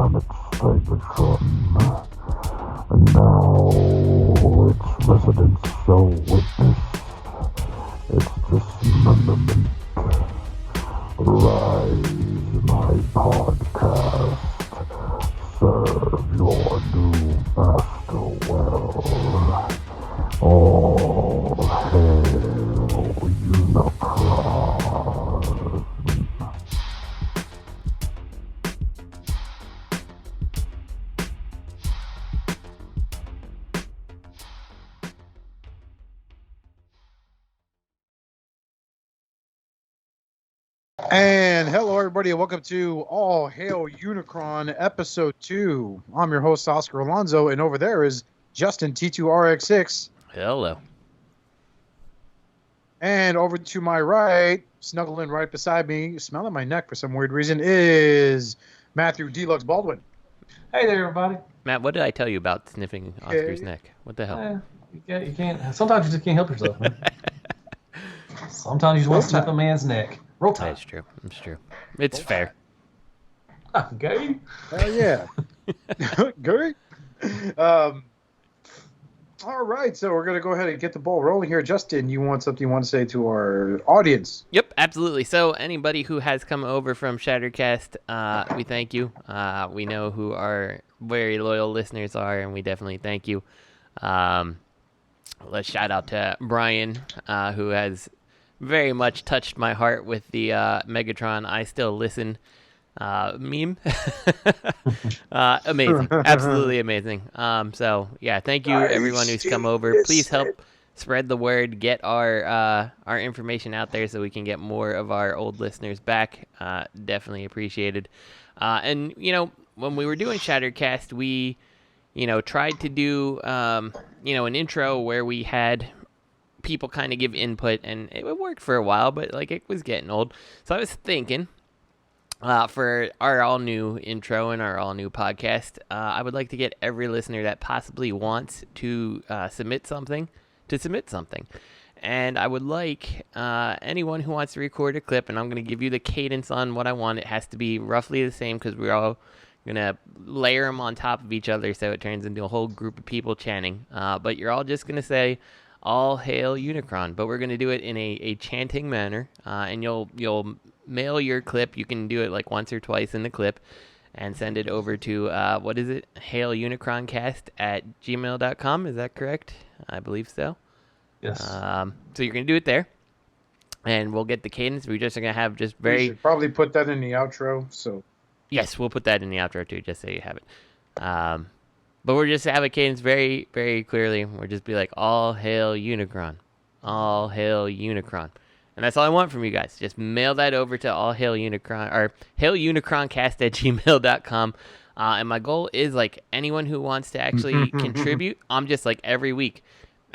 damn it, Megatron. And now its residents shall witness its dismemberment. Rise, my podcast. Serve your new master well. All hail Unicron. And hello, everybody, and welcome to All Hail Unicron, Episode 2. I'm your host, Oscar Alonso, and over there is Justin T2RX6. Hello. And over to my right, snuggling right beside me, smelling my neck for some weird reason, is Matthew Deluxe Baldwin. Hey there, everybody. Matt, what did I tell you about sniffing Oscar's neck? What the hell? You can't. Sometimes you just can't help yourself, man. Sometimes you just want to sniff a man's neck. Roll time. That's true. It's true. It's fair. Okay. Hell yeah. Good. All right, so we're going to go ahead and get the ball rolling here. Justin, you want something you want to say to our audience? Yep, absolutely. So anybody who has come over from Shattered Cast, we thank you. We know who our very loyal listeners are, and we definitely thank you. Let's shout out to Brian, who has very much touched my heart with the Megatron I Still Listen meme. Amazing. Absolutely amazing. So, yeah, thank you, everyone who's come over. Please help spread the word, get our information out there so we can get more of our old listeners back. Definitely appreciated. And, you know, when we were doing Shattered Cast, we, you know, tried to do, you know, an intro where we had people kind of give input, and it worked for a while, but like it was getting old. So I was thinking, for our all new intro and our all new podcast, I would like to get every listener that possibly wants to submit something. And I would like anyone who wants to record a clip, and I'm going to give you the cadence on what I want. It has to be roughly the same because we're all going to layer them on top of each other so it turns into a whole group of people chanting. But you're all just going to say, "All hail Unicron," but we're going to do it in a chanting manner, and you'll mail your clip. You can do it like once or twice in the clip and send it over to, what is it? Hailunicroncast@gmail.com. Is that correct? I believe so. Yes. So you're going to do it there, and we'll get the cadence. We're just going to have just We should probably put that in the outro. So Yes, we'll put that in the outro too, just so you have it. But we're just have a cadence very, very clearly. We'll just be like, "All hail Unicron. All hail Unicron." And that's all I want from you guys. Just mail that over to All Hail Unicron, or hailunicroncast@gmail.com. And my goal is, like, anyone who wants to actually contribute, I'm just like every week,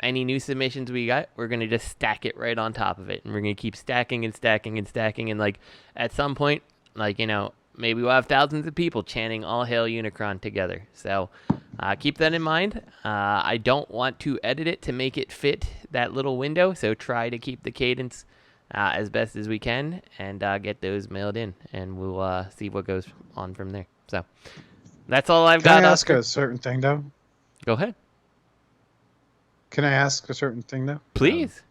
any new submissions we got, we're going to just stack it right on top of it. And we're going to keep stacking and stacking and stacking. And, like, at some point, like, you know, maybe we'll have thousands of people chanting "All Hail Unicron" together. So keep that in mind. I don't want to edit it to make it fit that little window, so try to keep the cadence as best as we can and get those mailed in, and we'll see what goes on from there. So that's all I've got. Can I ask a certain thing, though? Go ahead. Can I ask a certain thing, though? Please.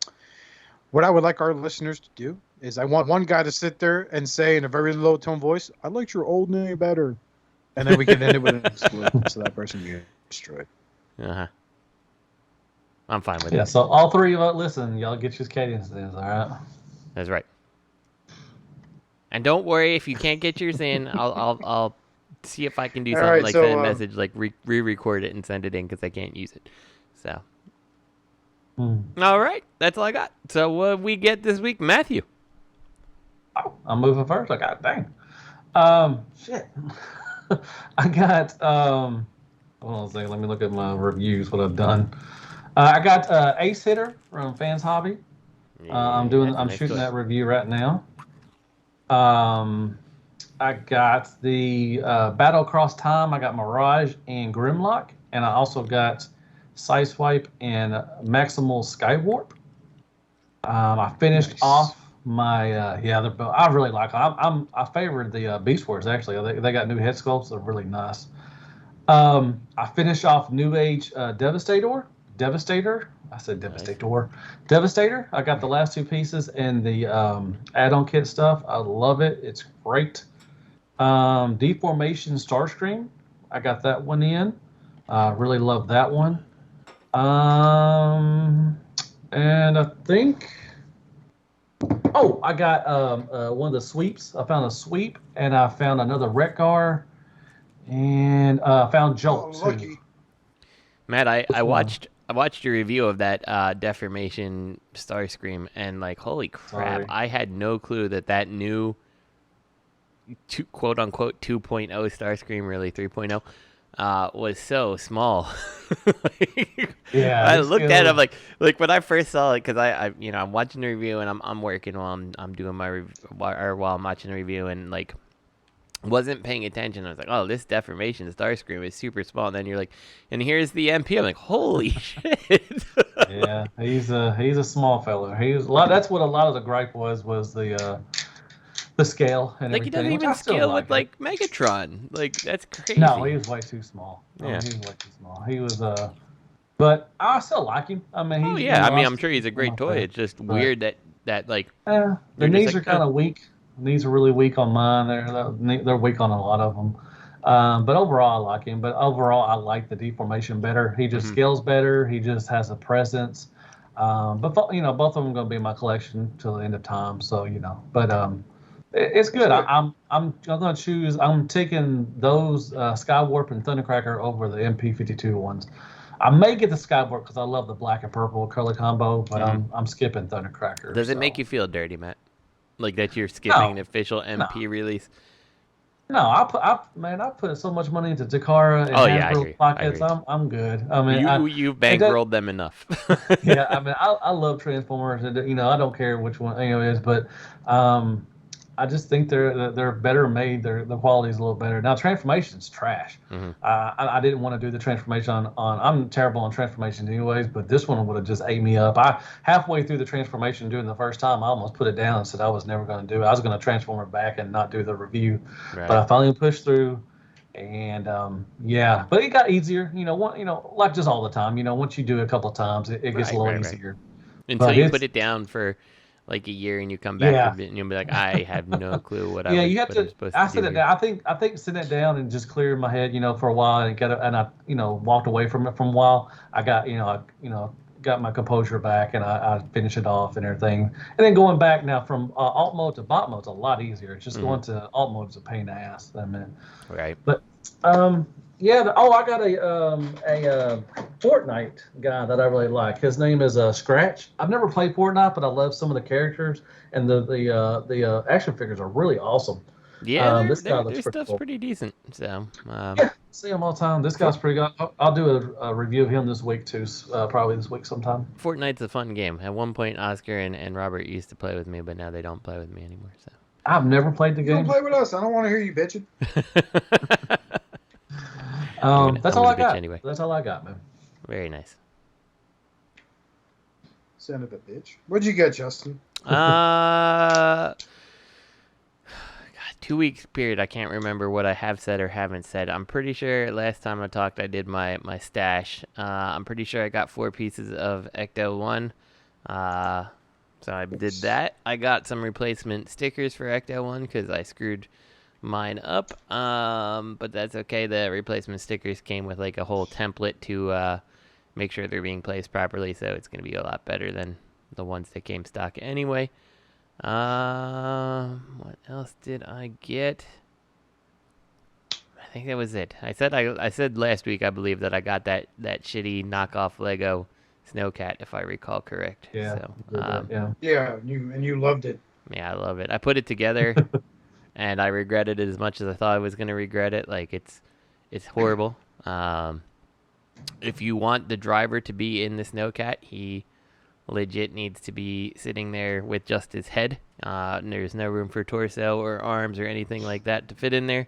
What I would like our listeners to do is I want one guy to sit there and say in a very low tone voice, "I liked your old name better." And then we can end it with an exclude, so that person gets destroyed. Uh-huh. I'm fine with Yeah, it. so all three of us, listen, y'all get your cadences, all right? That's right. And don't worry if you can't get yours in. I'll see if I can do something right, like so, send a message, like re-record it and send it in because I can't use it. So. All right, that's all I got. So what we get this week, Matthew? Oh, I'm moving first. I got dang. Shit. I got hold on a second. Let me look at my reviews. What I've done. I got Ace Hitter from Fans Hobby. I'm shooting that review right now. I got the Battle Across Time. I got Mirage and Grimlock, and I also got Sideswipe and Maximal Skywarp. I finished off I really like them. I favored the Beast Wars actually. They got new head sculpts. They're really nice. I finished off New Age Devastator. I said Devastator. Devastator. I got the last two pieces and the add-on kit stuff. I love it. It's great. Deformation Starscream. I got that one in. Really love that one. And I think. Oh, I got one of the sweeps. I found a sweep, and I found another Wreck-Gar, and I found Jolt too. Matt, I watched your review of that Deformation Starscream, and like, holy crap! Sorry. I had no clue that new quote unquote 2.0 Starscream, really 3.0, was so small. Yeah, I looked at it like when I first saw it, because I'm watching the review and I'm working while I'm doing my review, or while I'm watching the review, and like wasn't paying attention. I was like, oh, this Deformation Starscream is super small. And then you're like, and here's the MP. I'm like, holy shit. Yeah, he's a small fella. That's what a lot of the gripe was the scale and like, everything. he doesn't even scale with like Megatron. Like, that's crazy. No, he was way too small. Yeah. He was way too small. He was but I still like him. I mean, I'm sure he's a great toy. It's just weird that like the knees are kind of weak. Knees are really weak on mine. They're weak on a lot of them. But overall, I like him. But overall, I like the Deformation better. He just scales better. He just has a presence. But both of them are going to be in my collection till the end of time. So but it's good. I'm going to choose. I'm taking those Skywarp and Thundercracker over the MP52 ones. I may get the Skywarp because I love the black and purple color combo, but I'm skipping Thundercracker. Does it make you feel dirty, Matt? Like that you're skipping an official MP release? No, I put so much money into Takara and Hasbro pockets. I'm good. I mean, you bankrolled them enough. Yeah, I mean, I love Transformers, and I don't care which one it is, but I just think they're better made. The quality is a little better. Now, Transformation's trash. I didn't want to do the Transformation on. I'm terrible on Transformation anyways, but this one would have just ate me up. Halfway through the Transformation doing the first time, I almost put it down and said I was never going to do it. I was going to transform it back and not do the review, but I finally pushed through. And but it got easier. Like just all the time. Once you do it a couple of times, it gets a little easier. Until you put it down for like a year and you come back and you'll be like, I have no clue what I was, you have to. I set it down. I think sitting it down and just clearing my head, for a while and I walked away from it for a while. I got got my composure back and I finished it off and everything. And then going back now from alt mode to bot mode is a lot easier. It's just going to alt mode is a pain in the ass. I mean, right. But I got a Fortnite guy that I really like. His name is Scratch. I've never played Fortnite, but I love some of the characters, and the action figures are really awesome. Yeah, this guy looks their stuff's cool. pretty decent. So see him all the time. This guy's pretty good. I'll do a review of him this week too. Probably this week sometime. Fortnite's a fun game. At one point, Oscar and Robert used to play with me, but now they don't play with me anymore. So I've never played the game. Don't play with us. I don't want to hear you bitching. That's all I got. Anyway. That's all I got, man. Very nice. Son of a bitch. What'd you get, Justin? 2 weeks period. I can't remember what I have said or haven't said. I'm pretty sure last time I talked, I did my stash. I'm pretty sure I got 4 pieces of Ecto 1. So I did that. I got some replacement stickers for Ecto 1 because I screwed mine up, but that's okay. The replacement stickers came with like a whole template to make sure they're being placed properly, so it's going to be a lot better than the ones that came stock anyway. What else did I get? I think that was it. I said last week, I believe, that I got that shitty knockoff Lego Snowcat, if I recall correct. Yeah. So, yeah, you loved it. Yeah, I love it. I put it together. And I regretted it as much as I thought I was going to regret it. Like, it's horrible. If you want the driver to be in the Snowcat, he legit needs to be sitting there with just his head. And there's no room for torso or arms or anything like that to fit in there.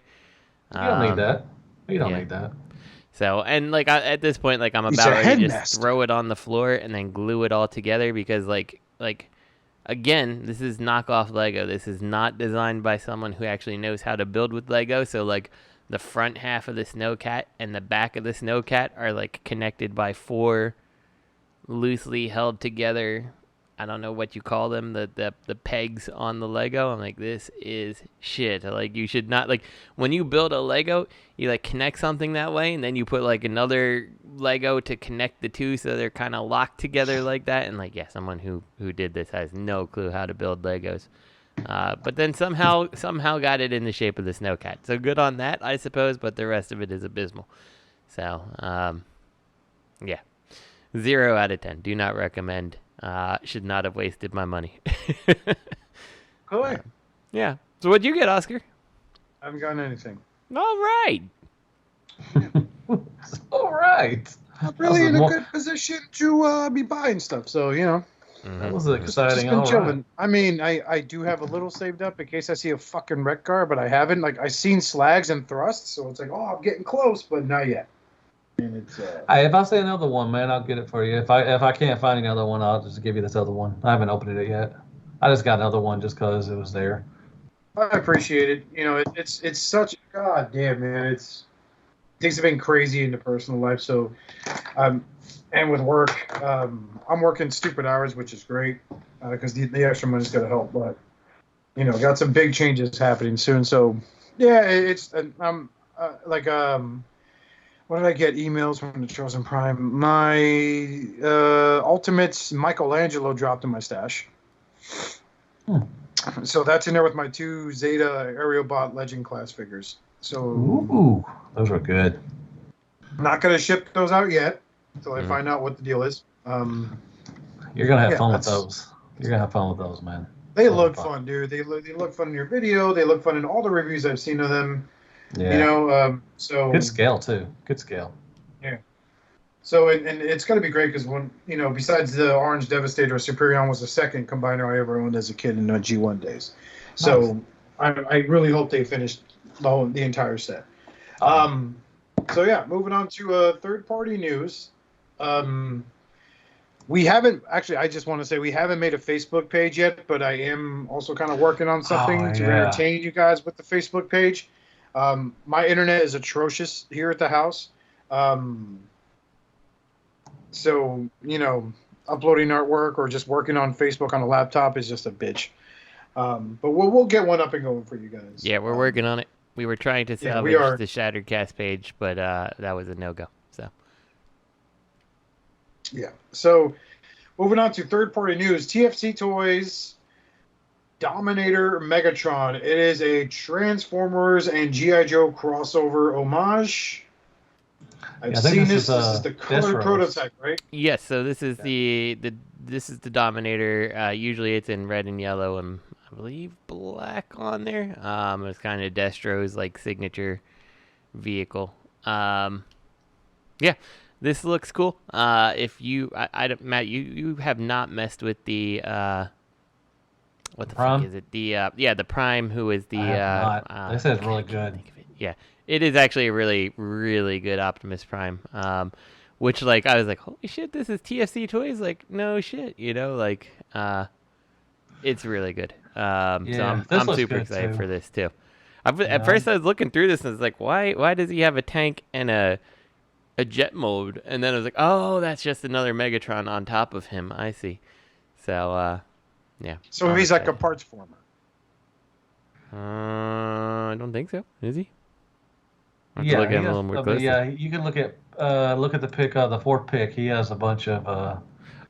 You don't need that. You don't need that. So, and like at this point, like I'm about ready to just throw it on the floor and then glue it all together because like again, this is knockoff Lego. This is not designed by someone who actually knows how to build with Lego. So like the front half of the Snowcat and the back of the Snowcat are like connected by 4 loosely held together, I don't know what you call them, the pegs on the Lego. I'm like, this is shit. Like, you should not, like, when you build a Lego, you like connect something that way, and then you put like another Lego to connect the two so they're kind of locked together like that. And like, yeah, someone who did this has no clue how to build Legos. But then somehow got it in the shape of the Snowcat. So good on that, I suppose, but the rest of it is abysmal. So, yeah. 0 out of 10. Do not recommend. Should not have wasted my money. Cool. Yeah. So what'd you get, Oscar? I haven't gotten anything. All right. All right. I'm really in a good position to be buying stuff, so, you know. That was exciting. Just been chilling. Right. I mean, I do have a little saved up in case I see a fucking wreck car, but I haven't. Like, I've seen slags and thrusts, so it's like, oh, I'm getting close, but not yet. And it's, if I see another one, man, I'll get it for you. If I can't find another one, I'll just give you this other one. I haven't opened it yet. I just got another one just because it was there. I appreciate it. You know, it's such, god damn, man. Things have been crazy in the personal life, so, and with work, I'm working stupid hours, which is great, because the extra money's got to help. But, you know, got some big changes happening soon. So, yeah, what did I get? Emails from the Chosen Prime. My Ultimates Michelangelo dropped in my stash. So that's in there with my 2 Zeta Aeriobot Legend class figures. So, ooh, those are good. I'm not going to ship those out yet until I find out what the deal is. You're going to have fun with those. You're going to have fun with those, man. They look fun, dude. They look fun in your video. They look fun in all the reviews I've seen of them. Yeah. You know, so good scale too. Good scale. Yeah. So and it's gonna be great because when you know, besides the Orange Devastator, Superion was the second combiner I ever owned as a kid in G1 days. So nice. I really hope they finished the entire set. So yeah, moving on to third-party news. We haven't actually. I just want to say we haven't made a Facebook page yet, but I am also kind of working on something to entertain you guys with the Facebook page. My internet is atrocious here at the house. So, you know, uploading artwork or just working on Facebook on a laptop is just a bitch. But we'll get one up and going for you guys. Yeah, we're working on it. We were trying to salvage the Shattered Cast page, but that was a no-go. So. Yeah. So, moving on to third-party news. TFC Toys Dominator Megatron. It is a Transformers and G.I. Joe crossover homage. I've seen this. This is the colored prototype, right? Yes. So this is the Dominator. Usually it's in red and yellow, and I believe black on there. It's kind of Destro's like signature vehicle. Yeah, this looks cool. If you, Matt, you have not messed with the what the fuck is it? The Prime, who is the they said it's really good. Yeah, it is actually a really, really good Optimus Prime. Which like I was like, holy shit, this is TFC Toys. Like, no shit, you know, like it's really good. So I'm super excited for this too. At first I was looking through this and I was like, why does he have a tank and a jet mode? And then I was like, oh, that's just another Megatron on top of him. I see. So yeah. So he's like a parts former. I don't think so. Is he? Yeah, look at him a little more closely. Yeah, you can look at the pick, the 4th pick. He has a bunch of.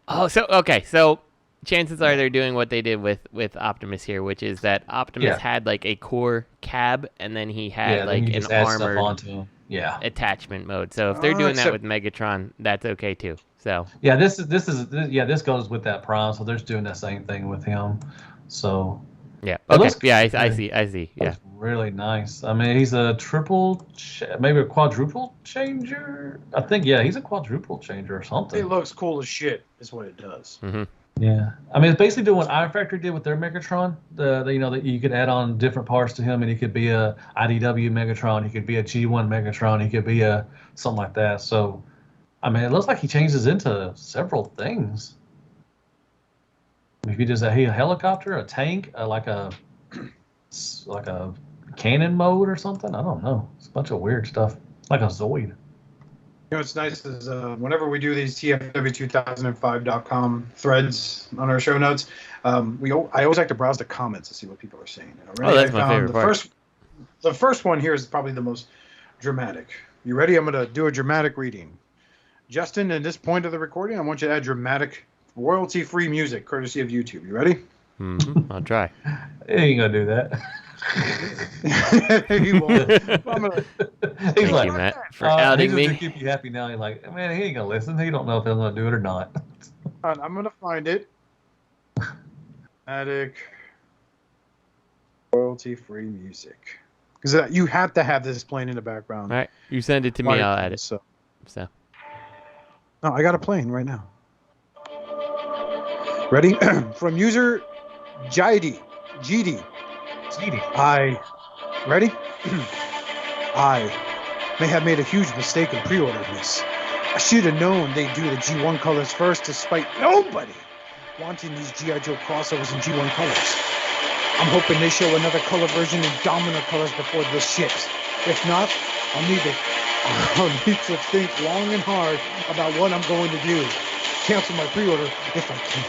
So chances are they're doing what they did with Optimus here, which is that Optimus had like a core cab, and then he had like an armored attachment mode. So if they're doing that with Megatron, that's okay too. So this goes with that Prime. So they're doing the same thing with him. So yeah, okay, I see. Yeah, it's really nice. I mean, he's a maybe a quadruple changer. I think he's a quadruple changer or something. It looks cool as shit. Is what it does. Mm-hmm. Yeah, I mean, it's basically doing what Iron Factory did with their Megatron. That you could add on different parts to him, and he could be a IDW Megatron, he could be a G1 Megatron, he could be a something like that. So, I mean, it looks like he changes into several things. If you just a helicopter, a tank, like a cannon mode or something. I don't know. It's a bunch of weird stuff, like a Zoid. What's nice is whenever we do these TFW2005.com threads on our show notes, I always like to browse the comments to see what people are saying. That's my favorite part. The first one here is probably the most dramatic. You ready? I'm going to do a dramatic reading. Justin, at this point of the recording, I want you to add dramatic, royalty-free music, courtesy of YouTube. You ready? Mm-hmm. I'll try. He ain't going to do that. He won't. Thank you, Matt, for outing me. To keep you happy now. You're like, man, he ain't gonna listen. He don't know if he's gonna do it or not. I'm gonna find it. Attic royalty-free music, because you have to have this playing in the background. All right, you send it to me. I'll add it. So. No, I got it playing right now. Ready? From user GD. Ready? I may have made a huge mistake in pre-ordering this. I should have known they'd do the G1 colors first, despite nobody wanting these G.I. Joe crossovers in G1 colors. I'm hoping they show another color version in Dominator colors before this ships. If not, I'll need to think long and hard about what I'm going to do. Cancel my pre-order if I can.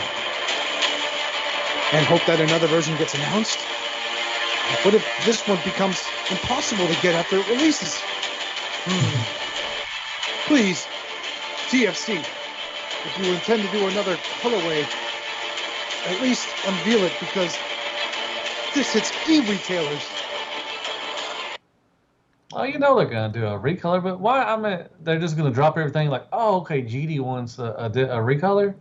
And hope that another version gets announced. What if this one becomes impossible to get after it releases? Please, TFC, if you intend to do another colorway, at least unveil it, because this hits e-retailers. Oh, you know they're gonna do a recolor, but why? I mean, they're just gonna drop everything like, oh, okay, GD wants a recolor.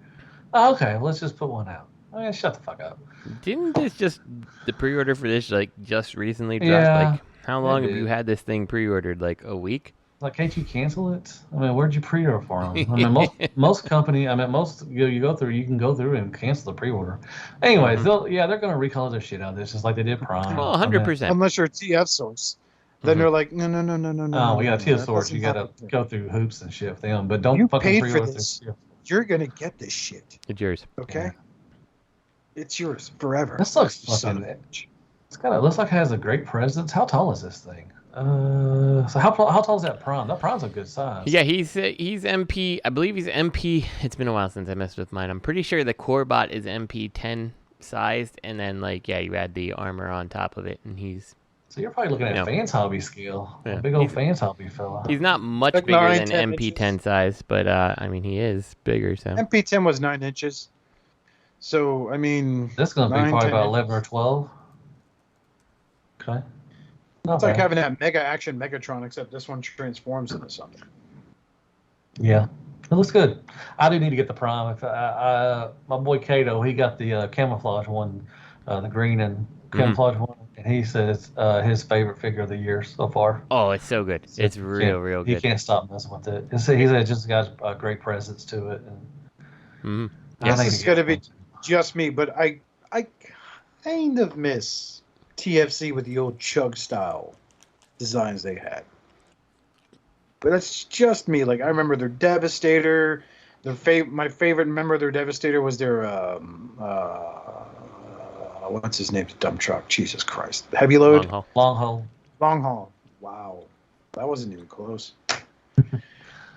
Oh, okay, let's just put one out. I mean, shut the fuck up. Didn't the pre-order for this just recently dropped? Yeah, like, how long have you had this thing pre-ordered? Like a week? Like, can't you cancel it? I mean, where'd you pre-order for them? I mean, most company, you go through, you can go through and cancel the pre-order. Anyways, they're gonna recolor their shit out of this, just like they did Prime. Well, 100%. Unless you're a TF source. Then they're like, no. Oh, we got a TF source. You gotta go through hoops and shit for them, but don't fucking pre-order this. You're gonna get this shit. It's yours. Okay. Yeah. It's yours forever. This looks fucking. It looks like it has a great presence. How tall is this thing? So how tall is that Prime? That Prime's a good size. Yeah, he's MP. I believe he's MP. It's been a while since I messed with mine. I'm pretty sure the core bot is MP 10 sized, and then you add the armor on top of it, and he's. So you're probably looking at Fans Hobby scale. Yeah. Big old Fans Hobby fella. He's not much bigger than MP 10 size, but I mean he is bigger. So MP 10 was 9 inches. So I mean, this is gonna be probably about 11 or 12. Okay. It's like having that Mega Action Megatron, except this one transforms into something. Yeah, it looks good. I do need to get the Prime. My boy Kato, he got the camouflage one, the green and camouflage one, and he says his favorite figure of the year so far. Oh, it's so good. So it's real good. He can't stop messing with it. He said it just got a great presence to it. And Yes, it's going to be just me, but I kind of miss TFC with the old Chug style designs they had. But that's just me. Like, I remember their Devastator. My favorite member of their Devastator was their what's his name? The dump truck. Jesus Christ. Heavy load. Long haul. Wow, that wasn't even close.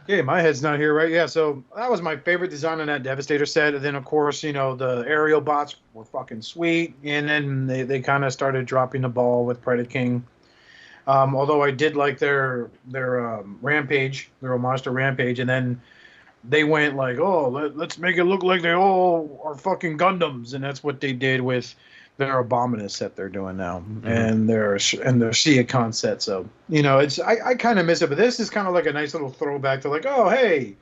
Okay, my head's not here, right? Yeah, so that was my favorite design on that Devastator set. And then, of course, the aerial bots were fucking sweet. And then they kind of started dropping the ball with Predaking. Although I did like their Rampage, their homage to Rampage. And then they went like, oh, let's make it look like they all are fucking Gundams. And that's what they did with their Abominus set they're doing now, and their Shiakon set. So I kind of miss it, but this is kind of like a nice little throwback to like, oh hey,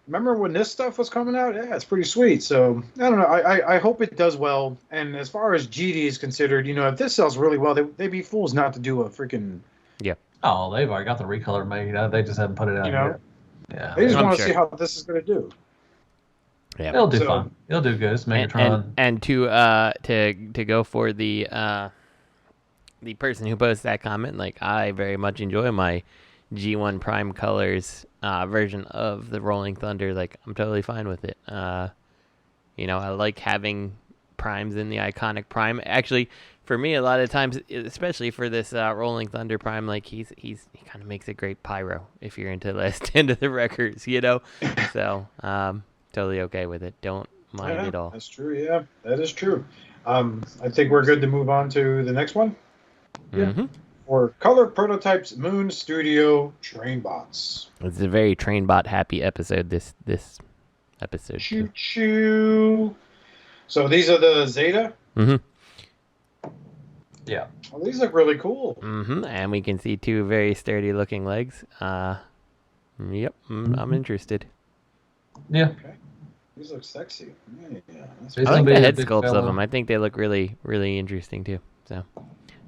remember when this stuff was coming out? Yeah, it's pretty sweet. So I don't know. I hope it does well. And as far as GD is considered, if this sells really well, they'd be fools not to do a freaking. Yeah. Oh, they've already got the recolor made. They just haven't put it out yet. Yeah. They just want to see how this is going to do. Yeah, it'll do fun. It'll do good. It's Megatron. And to go for the person who posted that comment, like, I very much enjoy my G1 Prime Colors version of the Rolling Thunder. Like, I'm totally fine with it. I like having primes in the iconic Prime. Actually, for me, a lot of times, especially for this Rolling Thunder Prime, like he kind of makes a great pyro if you're into Last Stand of the Wreckers, you know. So totally okay with it. Don't mind it all. That's true. Yeah, that is true. I think we're good to move on to the next one. Mm-hmm. For Color Prototypes Moon Studio Trainbots. It's a very Trainbot happy episode. This episode. Choo choo. So these are the Zeta. Mm-hmm. Yeah. Well, these look really cool. Mm-hmm. And we can see two very sturdy looking legs. Yep. I'm interested. Yeah. Okay. These look sexy. Yeah. I like the head sculpts of them. I think they look really, really interesting too. So,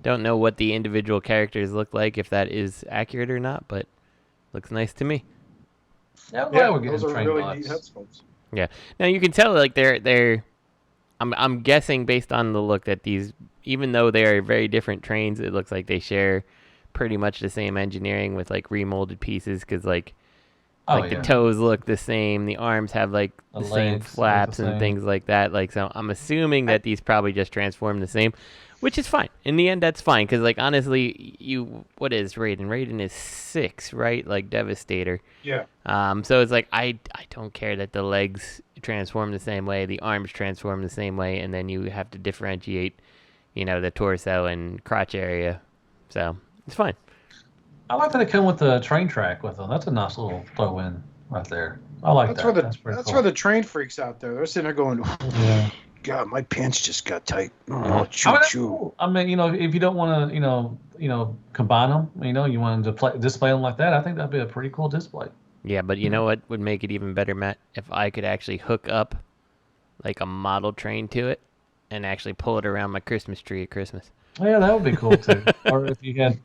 don't know what the individual characters look like, if that is accurate or not, but looks nice to me. Yeah, we're getting those are really Trainbots. neat head sculpts. Yeah. Now you can tell like they're. I'm guessing based on the look that these, even though they are very different trains, it looks like they share pretty much the same engineering with like remolded pieces, because like the toes look the same, the arms have like the same flaps and things like that. Like, so I'm assuming that these probably just transform the same, which is fine. In the end, that's fine, because like honestly, what is Raiden? Raiden is 6, right? Like Devastator. Yeah. So it's like I don't care that the legs transform the same way, the arms transform the same way, and then you have to differentiate, the torso and crotch area. So it's fine. I like that they come with the train track with them. That's a nice little throw in right there. I like that. That's cool. for the train freaks out there. They're sitting there going, Yeah. God, my pants just got tight. Oh, I mean, choo. I mean, if you don't want to, combine them, you want to display them like that, I think that'd be a pretty cool display. Yeah, but you know what would make it even better, Matt? If I could actually hook up like a model train to it and actually pull it around my Christmas tree at Christmas. Yeah, that would be cool too. Or if you had,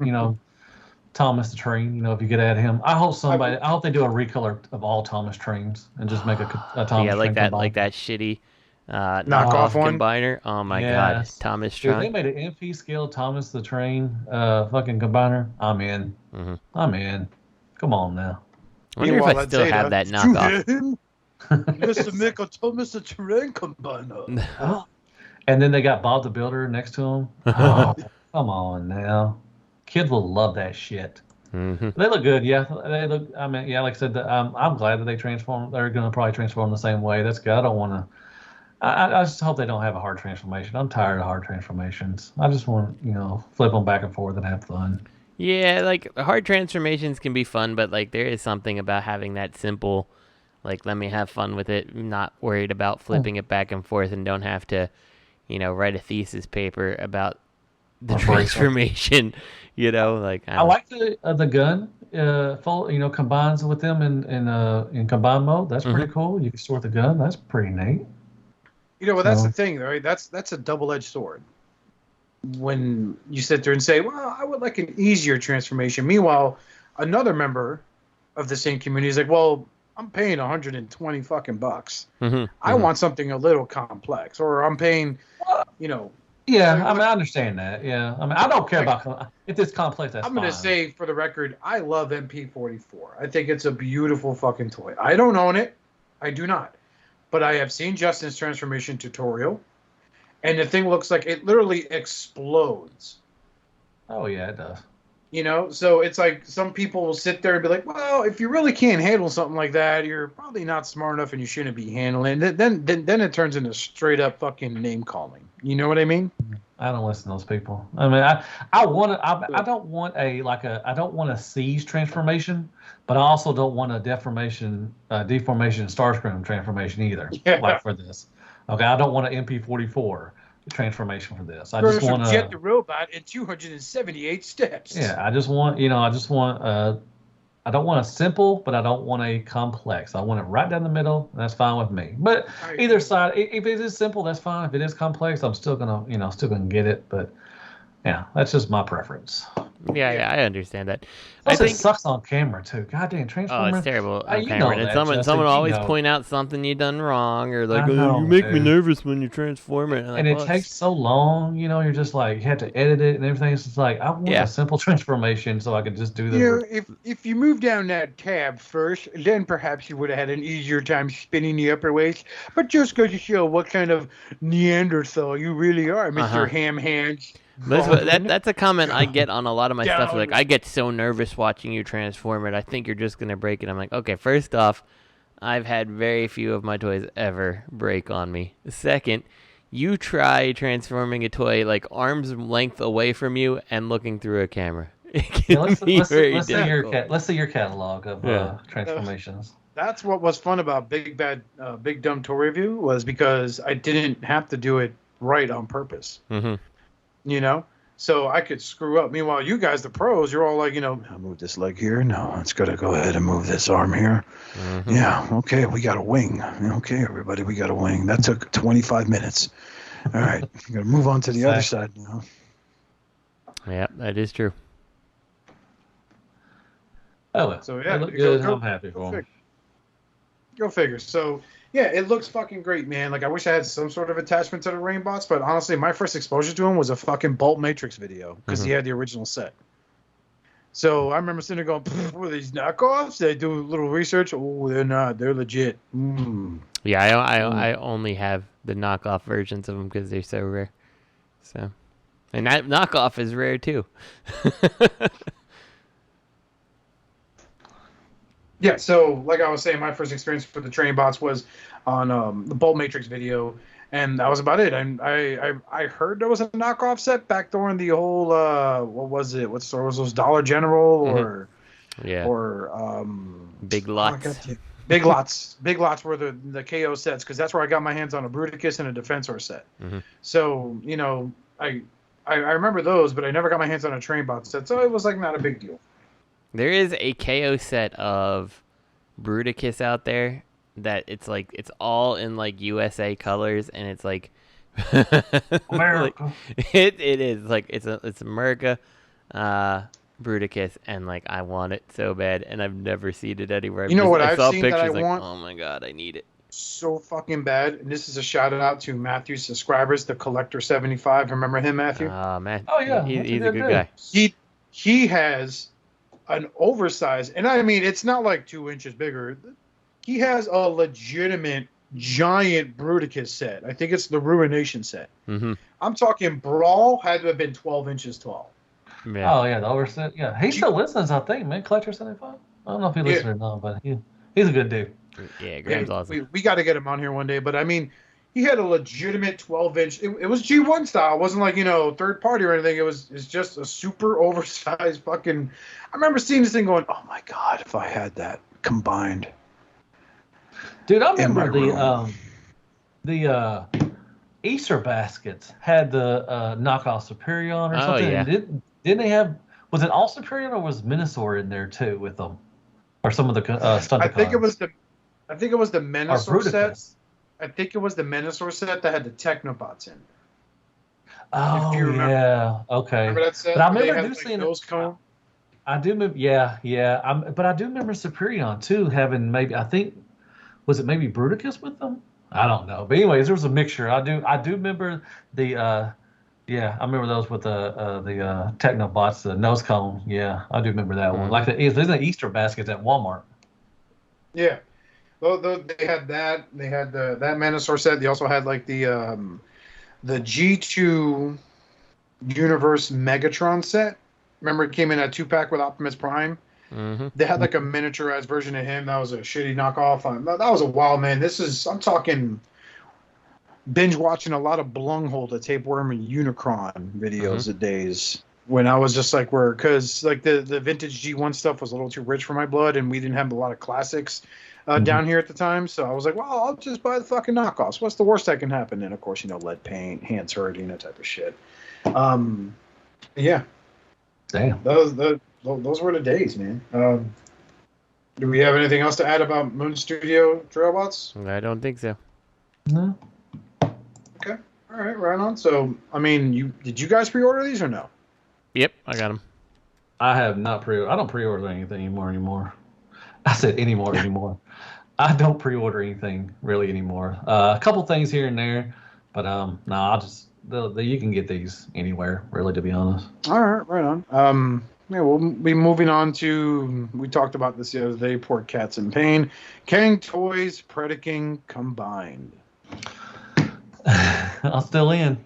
Thomas the Train, if you could add him. I hope they do a recolor of all Thomas trains and just make a Thomas train. Yeah, like that shitty knockoff one combiner. Oh my God, Thomas Train. If they made an MP scale Thomas the Train fucking combiner, I'm in. Mm-hmm. I'm in. Come on now. I wonder if I still have that knockoff. Mr. Mickle Thomas the Train combiner. And then they got Bob the Builder next to him. Oh, come on now. Kids will love that shit. Mm-hmm. They look good, yeah. They look. I mean, yeah. Like I said, I'm glad that they transform. They're going to probably transform the same way. That's good. I don't want to. I just hope they don't have a hard transformation. I'm tired of hard transformations. I just want flip them back and forth and have fun. Yeah, like hard transformations can be fun, but like there is something about having that simple, like let me have fun with it, not worried about flipping it back and forth, and don't have to, write a thesis paper about the transformation. Like I like the gun. Full, combines with them in combine mode. That's pretty cool. You can store the gun. That's pretty neat. That's the thing, right? That's a double-edged sword. When you sit there and say, well, I would like an easier transformation. Meanwhile, another member of the same community is like, well, I'm paying 120 fucking bucks. Mm-hmm. I want something a little complex, or I'm paying, Yeah, I understand that. Yeah, I don't care about if it's complex. That's I'm going to say, for the record, I love MP44. I think it's a beautiful fucking toy. I don't own it. I do not. But I have seen Justin's transformation tutorial, and the thing looks like it literally explodes. Oh, yeah, it does. So it's like some people will sit there and be like, well, if you really can't handle something like that, you're probably not smart enough and you shouldn't be handling it. Then it turns into straight up fucking name calling. You know what I mean? I don't listen to those people. I mean, I don't want a siege transformation, but I also don't want a deformation Starscream transformation either. Yeah. Like for this. Okay, I don't want an MP44 transformation for this. I just want to get the robot in 278 steps. Yeah, I don't want a simple, but I don't want a complex. I want it right down the middle, and that's fine with me. But either side, if it is simple, that's fine. If it is complex, I'm still gonna get it. But yeah, that's just my preference. Yeah, I understand that. Plus, I think it sucks on camera too. Goddamn, oh, Transformer. it's terrible on You camera. know And that, someone Justin, always you know. point out something you done wrong, or like, I oh, know, you make me dude. nervous when you transform it. And it takes so long, you know. You're just like, you have to edit it and everything. It's just like, I want a simple transformation so I could just do the. You know, if you move down that tab first, then perhaps you would have had an easier time spinning the upper waist. But just goes to show what kind of Neanderthal you really are, Mr. Ham Hands. That's a comment I get on a lot of my stuff. Like, I get so nervous watching you transform it. I think you're just gonna break it. I'm like, okay, first off, I've had very few of my toys ever break on me. Second, you try transforming a toy like arm's length away from you and looking through a camera. Let's see your catalog of transformations. That's what was fun about Big Dumb Toy Review, was because I didn't have to do it right on purpose. Mm-hmm. You know, so I could screw up. Meanwhile, you guys, the pros, you're all like, you know, I'll move this leg here. No, it's got to go ahead and move this arm here. Mm-hmm. Yeah, okay, we got a wing. Okay, everybody, we got a wing. That took 25 minutes. All right, we got to move on to the other side now. Yeah, that is true. Oh, so yeah, look good. I'm happy for him. Go figure. So yeah, it looks fucking great, man. Like, I wish I had some sort of attachment to the Rainbots, but honestly, my first exposure to him was a fucking Bolt Matrix video because he had the original set. So I remember sitting there going, "What are these knockoffs?" They do a little research. Oh, they're not. They're legit. Mm. Yeah, I only have the knockoff versions of them because they're so rare. So, and that knockoff is rare too. Yeah, so like I was saying, my first experience with the Trainbots was on the Bolt Matrix video, and that was about it. And I heard there was a knockoff set back during the whole what was it? What store was those? Dollar General or Big Lots. Big Lots. Big Lots were the KO sets, because that's where I got my hands on a Bruticus and a Defensor set. Mm-hmm. So, you know, I remember those, but I never got my hands on a Trainbot set, so it was like not a big deal. There is a KO set of Bruticus out there that it's like, it's all in like USA colors, and it's like America. Like, it is like it's America Bruticus, and like I want it so bad, and I've never seen it anywhere. You know what I I've saw seen pictures that I like, want? oh my god, I need it so fucking bad. And this is a shout out to Matthew's subscribers, the Collector 75. Remember him, Matthew? Man. Oh yeah, he's a good guy. He has an oversized, and I mean, it's not like 2 inches bigger. He has a legitimate giant Bruticus set. I think it's the Ruination set. Mm-hmm. I'm talking Brawl had to have been 12 inches tall. Yeah. Oh yeah, the overset. Yeah, he still listens, I think, man. Collector 75. I don't know if he listens or not, but he's a good dude. Yeah, Graham's awesome. We got to get him on here one day. But I mean, he had a legitimate 12-inch. It was G1 style. It wasn't like, you know, third party or anything. It's just a super oversized fucking. I remember seeing this thing going, oh my god, if I had that combined. Dude, I remember the Easter baskets had the knockoff Superion or something. Yeah. Didn't they have? Was it all Superion or was Minosaur in there too with them, or some of the Stunticons? I think it was the Minosaur set. I think it was the Minosaur set that had the Technobots in. Oh, yeah. Okay. Remember that set? But I remember seeing those come. I do remember, yeah. But I do remember Superion too having maybe, I think, was it maybe Bruticus with them? I don't know. But anyways, there was a mixture. I do remember the I remember those with the Technobots, the nose cone. Yeah, I do remember that one. Like there's the Easter baskets at Walmart. Yeah. Well, they had that. They had that Manosaur set. They also had like the G2 Universe Megatron set. Remember, it came in a 2-pack with Optimus Prime. Mm-hmm. They had like a miniaturized version of him. That was a shitty knockoff. That was a wild, man. I'm talking binge watching a lot of Blunghold, the Tapeworm and Unicron videos of days when I was just like, because like the vintage G1 stuff was a little too rich for my blood, and we didn't have a lot of classics down here at the time. So I was like, well, I'll just buy the fucking knockoffs. What's the worst that can happen? And of course, you know, lead paint, hands hurting, that type of shit. Yeah. Damn. Those were the days, man. Do we have anything else to add about Moon Studio Trailbots? I don't think so. No. Okay. All right, right on. So, I mean, did you guys pre-order these or no? Yep, I got them. I have not I don't pre-order anything anymore. I said anymore. I don't pre-order anything really anymore. A couple things here and there, but no, I'll just you can get these anywhere, really, to be honest. All right, right on. Yeah, we'll be moving on to. We talked about this the other day. Poor Cats in Pain. Cang toys, Predaking combined. I'm still in.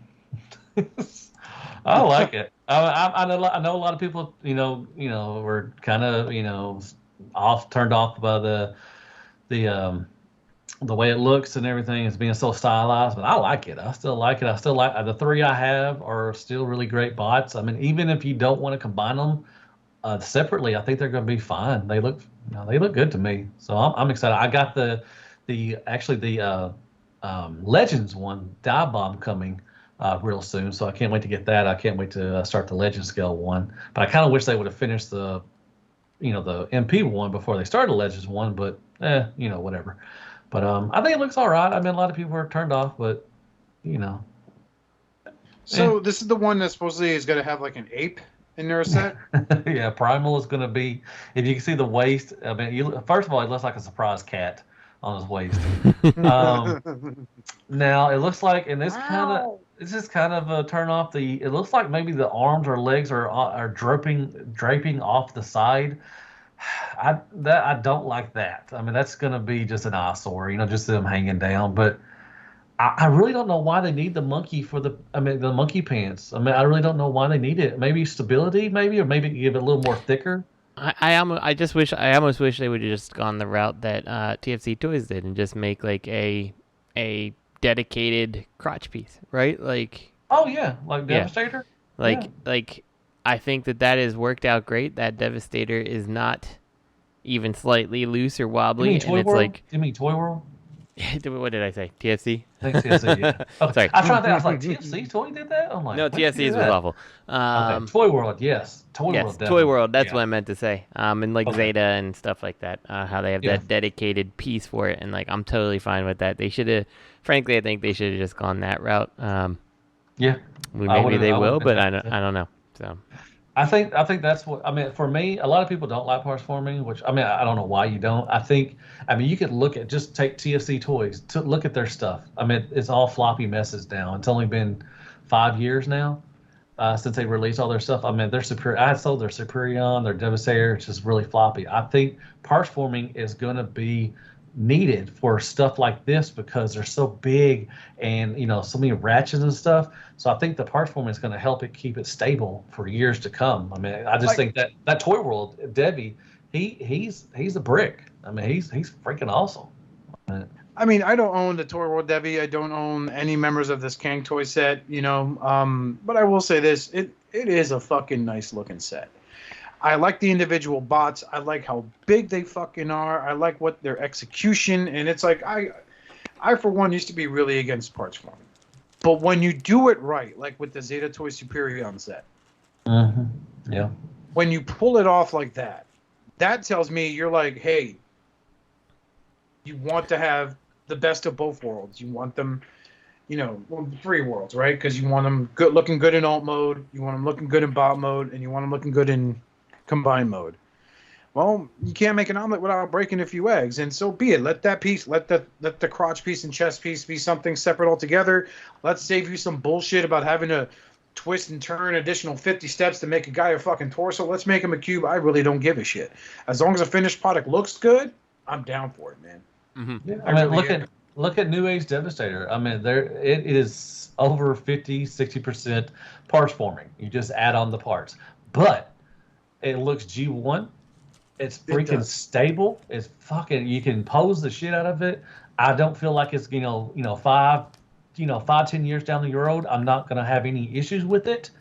I like it. I know a lot of people, were kind of, turned off by the way it looks and everything is being so stylized, but I like it. I still like it. I still like the three I have are still really great bots. I mean, even if you don't want to combine them separately, I think they're going to be fine. They look good to me. So I'm excited. I got the Legends one, Die Bomb, coming real soon. So I can't wait to get that. I can't wait to start the Legend Scale one. But I kind of wish they would have finished the MP one before they started the Legends one. But whatever. But I think it looks all right. I mean, a lot of people are turned off, but So this is the one that supposedly is going to have like an ape in their set. Yeah, Primal is going to be. If you can see the waist, I mean, first of all, it looks like a surprise cat on his waist. Now it looks like, and this is kind of a turn off. It looks like maybe the arms or legs are draping off the side. I don't like that. I mean, that's going to be just an eyesore, just them hanging down. But I really don't know why they need the monkey the monkey pants. I mean, I really don't know why they need it. Maybe stability, or maybe give it a little more thicker. I almost wish they would have just gone the route that TFC Toys did and just make like a dedicated crotch piece, right? Like, oh yeah, like Devastator. Yeah. Like I think that has worked out great. That Devastator is not even slightly loose or wobbly, You mean Toy World? What did I say? TFC? I think TFC, yeah. Okay. Sorry. I was trying to think. I was like, TFC Toy did that? I'm like, no, TFC's was awful. Okay. Toy World, yes. Toy World, definitely. Toy World. That's what I meant to say. And like Zeta and stuff like that. How they have that dedicated piece for it, and like I'm totally fine with that. They should have. Frankly, I think they should have just gone that route. Yeah. Maybe they will, but I don't know. So. I think that's what I mean. For me, a lot of people don't like parts forming, which I mean I don't know why you don't. You could take TFC Toys to look at their stuff. I mean it's all floppy messes now. It's only been 5 years now since they released all their stuff. I mean I had sold their Superion, their Devastator. It's just really floppy. I think parts forming is going to be needed for stuff like this because they're so big and so many ratchets and stuff. So I think the parts forming is going to help it keep it stable for years to come. I mean, I just think that Toy World Debbie, he's a brick. I mean, he's freaking awesome. I mean, I don't own the Toy World Debbie. I don't own any members of this Cang toy set, but I will say this: it is a fucking nice looking set. I like the individual bots. I like how big they fucking are. I like what their execution, and it's like I for one used to be really against parts forming, but when you do it right, like with the Zeta Toy Superion set, yeah, when you pull it off like that, that tells me you're like, hey, you want to have the best of both worlds. You want them, three worlds, right? Because you want them looking good in alt mode, you want them looking good in bot mode, and you want them looking good in combined mode. Well, you can't make an omelet without breaking a few eggs, and so be it. Let that piece, let the crotch piece and chest piece be something separate altogether. Let's save you some bullshit about having to twist and turn additional 50 steps to make a guy a fucking torso. Let's make him a cube. I really don't give a shit. As long as the finished product looks good, I'm down for it, man. Mm-hmm. Yeah, I mean, look at New Age Devastator. I mean, it is over 50-60% parts forming. You just add on the parts, but it looks G1. It's freaking stable. It's fucking. You can pose the shit out of it. I don't feel like it's 10 years down the road, I'm not gonna have any issues with it.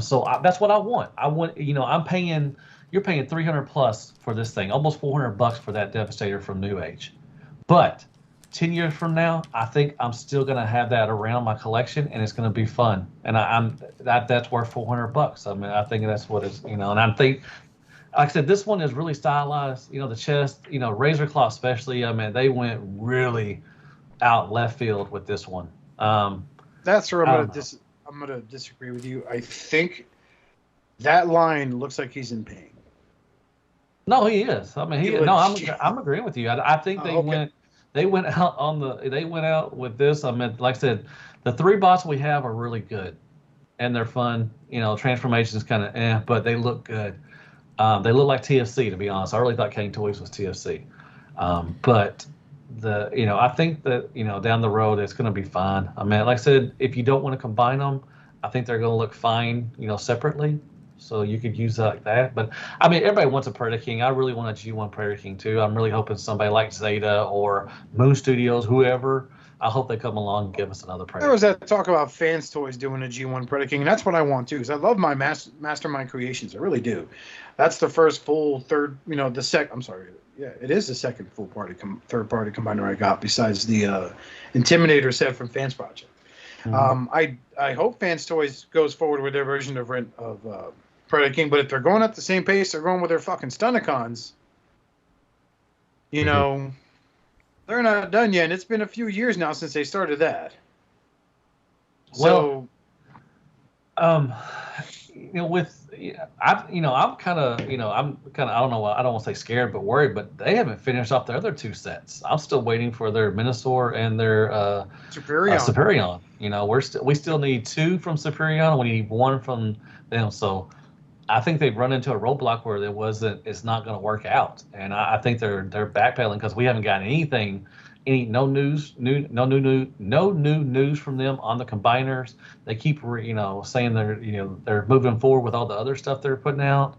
So that's what I want. You're paying $300 plus for this thing, almost $400 for that Devastator from New Age. But 10 years from now, I think I'm still gonna have that around my collection, and it's gonna be fun. And that's worth $400. I mean, I think that's what it's, and I think, like I said, this one is really stylized. The chest, Razor Claw especially. I mean, they went really out left field with this one. That's where I'm gonna disagree with you. I think That line looks like he's in pain. No, he is. I mean, I'm agreeing with you. I think they went out with this. I mean, like I said, the 3 bots we have are really good, and they're fun. You know, transformations kind of but they look good. They look like TFC, to be honest. I really thought Cang Toys was TFC, but I think that down the road it's going to be fine. I mean, like I said, if you don't want to combine them, I think they're going to look fine, separately. So you could use that like that. But, I mean, everybody wants a Predaking. I really want a G1 Predaking, too. I'm really hoping somebody like Zeta or Moon Studios, whoever, I hope they come along and give us another Predaking. There was that talk about Fans Toys doing a G1 Predaking, and that's what I want, too, because I love my Mastermind Creations. I really do. That's the first full third, it is the second third-party combiner I got, besides the Intimidator set from Fans Project. Mm-hmm. I hope Fans Toys goes forward with their version of Predaking, but if they're going at the same pace they're going with their fucking Stunticons, they're not done yet. And it's been a few years now since they started that. Well, I'm kind of, I don't know, I don't want to say scared, but worried, but they haven't finished off their other 2 sets. I'm still waiting for their Minosaur and their Superion. We still need 2 from Superion, and we need 1 from them. So I think they've run into a roadblock where it's not going to work out. And I think they're backpedaling because we haven't gotten no new news from them on the combiners. They keep saying they're moving forward with all the other stuff they're putting out,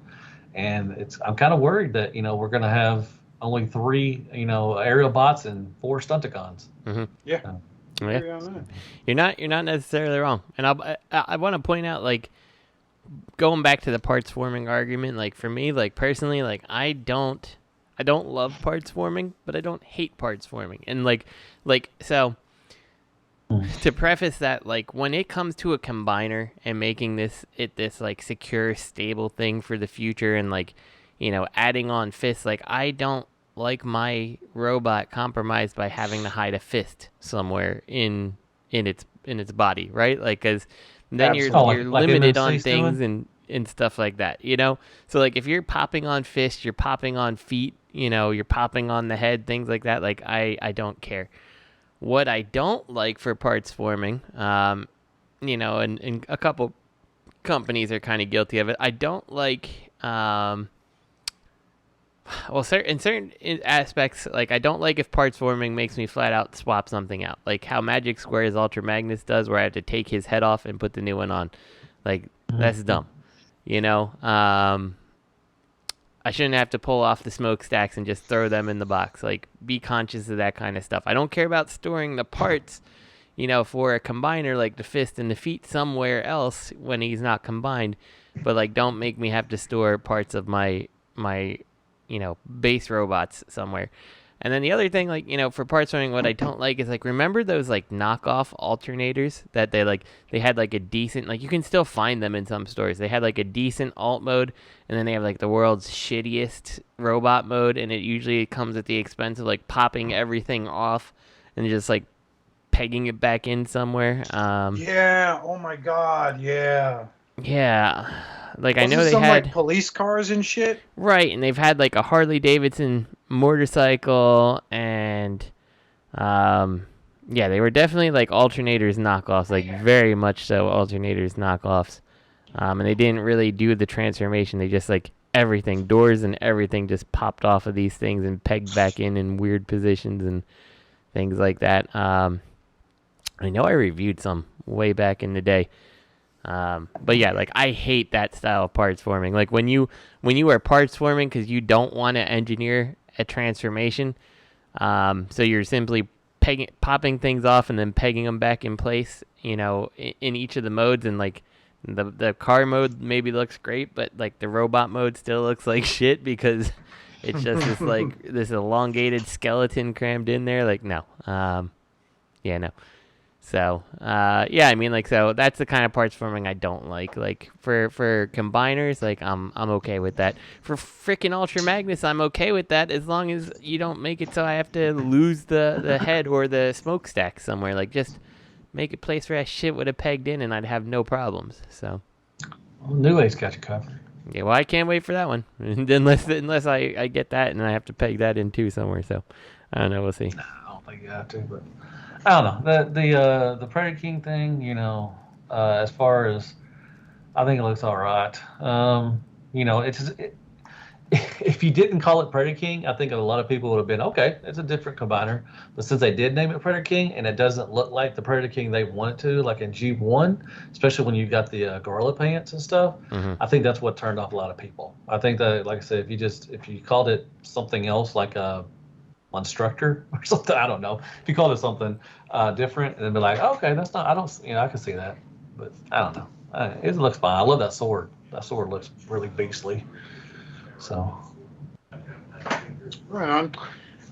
and I'm kind of worried that we're going to have only 3 aerial bots and 4 Stunticons. Mm-hmm. Yeah. You're not necessarily wrong, and I want to point out, like, going back to the parts forming argument, like, for me, like, personally, like, I don't love parts forming, but I don't hate parts forming. And so to preface that, like, when it comes to a combiner and making this like secure, stable thing for the future, and like, adding on fists, like, I don't like my robot compromised by having to hide a fist somewhere in its body, right? Like, because then you're limited on things and stuff like that, So, like, if you're popping on fists, you're popping on feet, you're popping on the head, things like that. Like, I don't care. What I don't like for parts forming, and a couple companies are kind of guilty of it. I don't like, in certain aspects, like, I don't like if parts forming makes me flat out swap something out. Like how Magic Square's Ultra Magnus does, where I have to take his head off and put the new one on. Like, that's dumb. I shouldn't have to pull off the smokestacks and just throw them in the box. Like, be conscious of that kind of stuff. I don't care about storing the parts, for a combiner, like the fist and the feet, somewhere else when he's not combined. But, like, don't make me have to store parts of my base robots somewhere. And then the other thing, like, for parts running, what I don't like is, like, remember those, like, knockoff alternators that they had, like, a decent, like, you can still find them in some stores. They had, like, a decent alt mode, and then they have, like, the world's shittiest robot mode, and it usually comes at the expense of, like, popping everything off and just, like, pegging it back in somewhere. Yeah, oh my god, yeah. Yeah. Like, I know they had like police cars and shit. Right, and they've had like a Harley Davidson motorcycle, and they were definitely like alternators knockoffs, like very much so alternators knockoffs. And they didn't really do the transformation. They just, like, everything, doors and everything just popped off of these things and pegged back in weird positions and things like that. I know I reviewed some way back in the day. But yeah, like, I hate that style of parts forming. Like, when you are parts forming because you don't want to engineer a transformation, so you're simply popping things off and then pegging them back in place, in each of the modes, and like the car mode maybe looks great, but like the robot mode still looks like shit because it's just this like this elongated skeleton crammed in there. Like, no, no. So, I mean, like, so that's the kind of parts forming I don't like. Like, for combiners, like, I'm okay with that. For freaking Ultra Magnus, I'm okay with that as long as you don't make it so I have to lose the head or the smokestack somewhere. Like, just make a place where that shit would have pegged in and I'd have no problems. So. New Age's got you covered. Yeah, well, I can't wait for that one. unless I get that and I have to peg that in too somewhere. So I don't know. We'll see. Nah, I don't think you have to, but I don't know. The Predaking thing, as far as I think it looks all right. If you didn't call it Predaking, I think a lot of people would have been okay. It's a different combiner, but since they did name it Predaking and it doesn't look like the Predaking they want it to, like in G1, especially when you got the gorilla pants and stuff, I think that's what turned off a lot of people. I think that, like I said, if you called it something else, like a Monstructor or something, I don't know. If you called it something different, and then be like, okay, that's not. I don't. I can see that, but I don't know. It looks fine. I love that sword. That sword looks really beastly. So, Right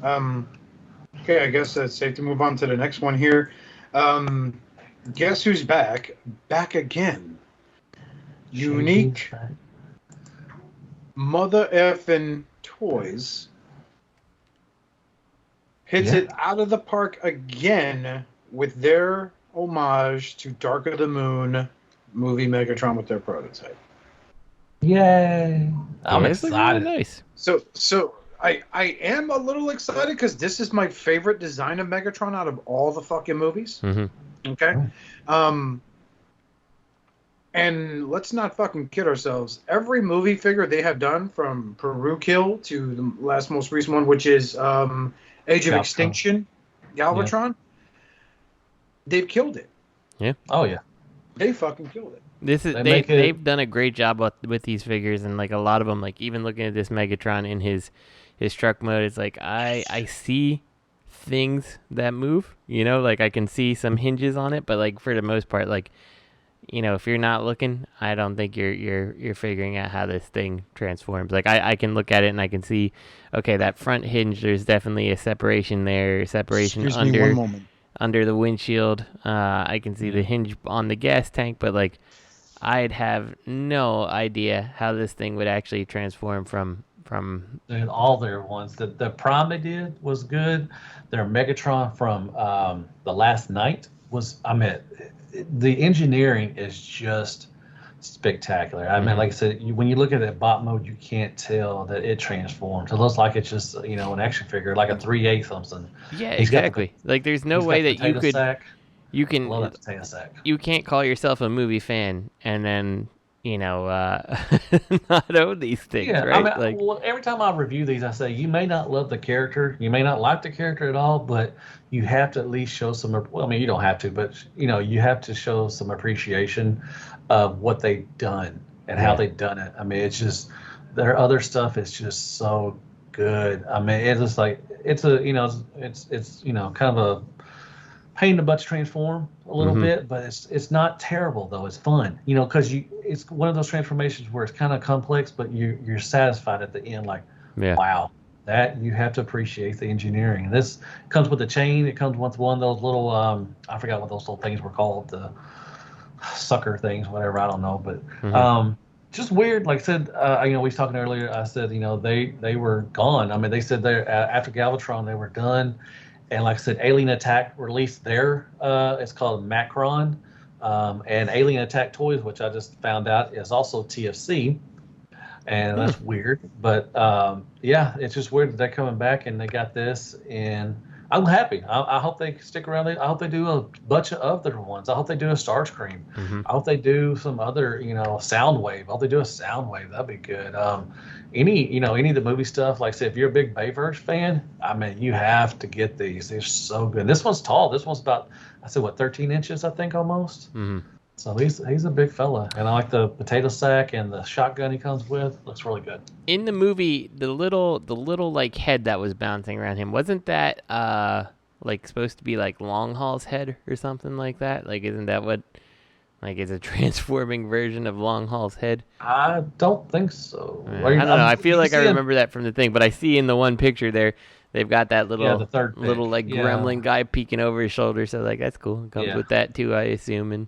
on. Okay, I guess it's safe to move on to the next one here. Guess who's back? Back again. Unique mother effing toys hits it out of the park again with their homage to Dark of the Moon movie Megatron with their prototype. yay! I'm It's excited. really nice. So I am a little excited because this is my favorite design of Megatron out of all the fucking movies. Okay. And let's not fucking kid ourselves. Every movie figure they have done, from Peru Kill to the last most recent one, which is Age of Extinction, Galvatron, they've killed it. Yeah. Oh yeah. They fucking killed it. They've done a great job with these figures, and like a lot of them, like even looking at this Megatron in his truck mode, it's like I see things that move, like I can see some hinges on it, but like for the most part, like if you're not looking, I don't think you're figuring out how this thing transforms. Like I can look at it and I can see, okay, that front hinge, there's definitely a separation there, under the windshield. I can see the hinge on the gas tank, but like I'd have no idea how this thing would actually transform from Dude, all their ones. The Prime they did was good. Their Megatron from The Last Night was, the engineering is just spectacular. I mean, like I said, when you look at it bot mode, you can't tell that it transforms. It looks like it's just, an action figure, like a 3/8 something. Yeah, exactly. Like there's no way that you could sack. you can Love that potato sack. You can't call yourself a movie fan and then not own these things, Yeah, right? well, every time I review these, I say you may not love the character, you may not like the character at all, but you have to at least show some. Well, I mean, you don't have to, but you have to show some appreciation of what they've done and how they've done it. I mean, it's just their other stuff is just so good. I mean, it's just like it's kind of a pain in the butt to transform a little bit, but it's not terrible though. It's fun, because it's one of those transformations where it's kind of complex, but you're satisfied at the end. Like, wow, that you have to appreciate the engineering. And this comes with a chain. It comes with one of those little I forgot what those little things were called, the sucker things, whatever. I don't know, but just weird. Like I said, we was talking earlier. I said, they were gone. I mean, they said they after Galvatron they were done. And like I said, Alien Attack released their, it's called Macron. And Alien Attack Toys, which I just found out is also TFC. And that's weird. But it's just weird that they're coming back and they got this. And I'm happy. I hope they stick around. I hope they do a bunch of other ones. I hope they do a Starscream. I hope they do some other, Soundwave. I hope they do a Soundwave. That'd be good. Any of the movie stuff, like I said, if you're a big Bayverse fan, I mean, you have to get these. They're so good. This one's tall. This one's about, 13 inches, I think, almost. So he's a big fella. And I like the potato sack and the shotgun he comes with. Looks really good. In the movie, the little like head that was bouncing around him, wasn't that like supposed to be like Longhall's head or something like that? Like, isn't that what? Like, it's a transforming version of Longhall's head? I don't think so. I don't know. I feel like I remember that from the thing, but I see in the one picture there, they've got that little gremlin guy peeking over his shoulder. So like, that's cool. It comes with that too, I assume. And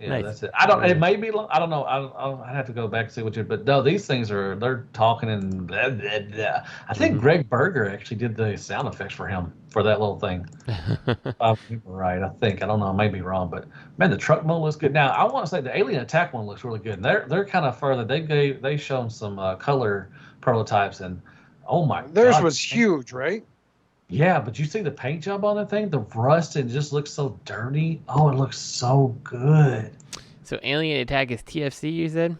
Yeah, Nice. that's it. I don't. It may be. I don't know. I'd have to go back and see what you. But no, these things are. They're talking and. Blah, blah, blah. I think Greg Berger actually did the sound effects for him for that little thing. Right. I think. I don't know. I may be wrong, but man, the truck one looks good. Now I want to say the alien attack one looks really good. And they're kind of further. They shown some color prototypes and oh my. Theirs God, was huge, right? Yeah, but you see the paint job on that thing? The rust, it just looks so dirty. Oh, it looks so good. So Alien Attack is TFC, you said?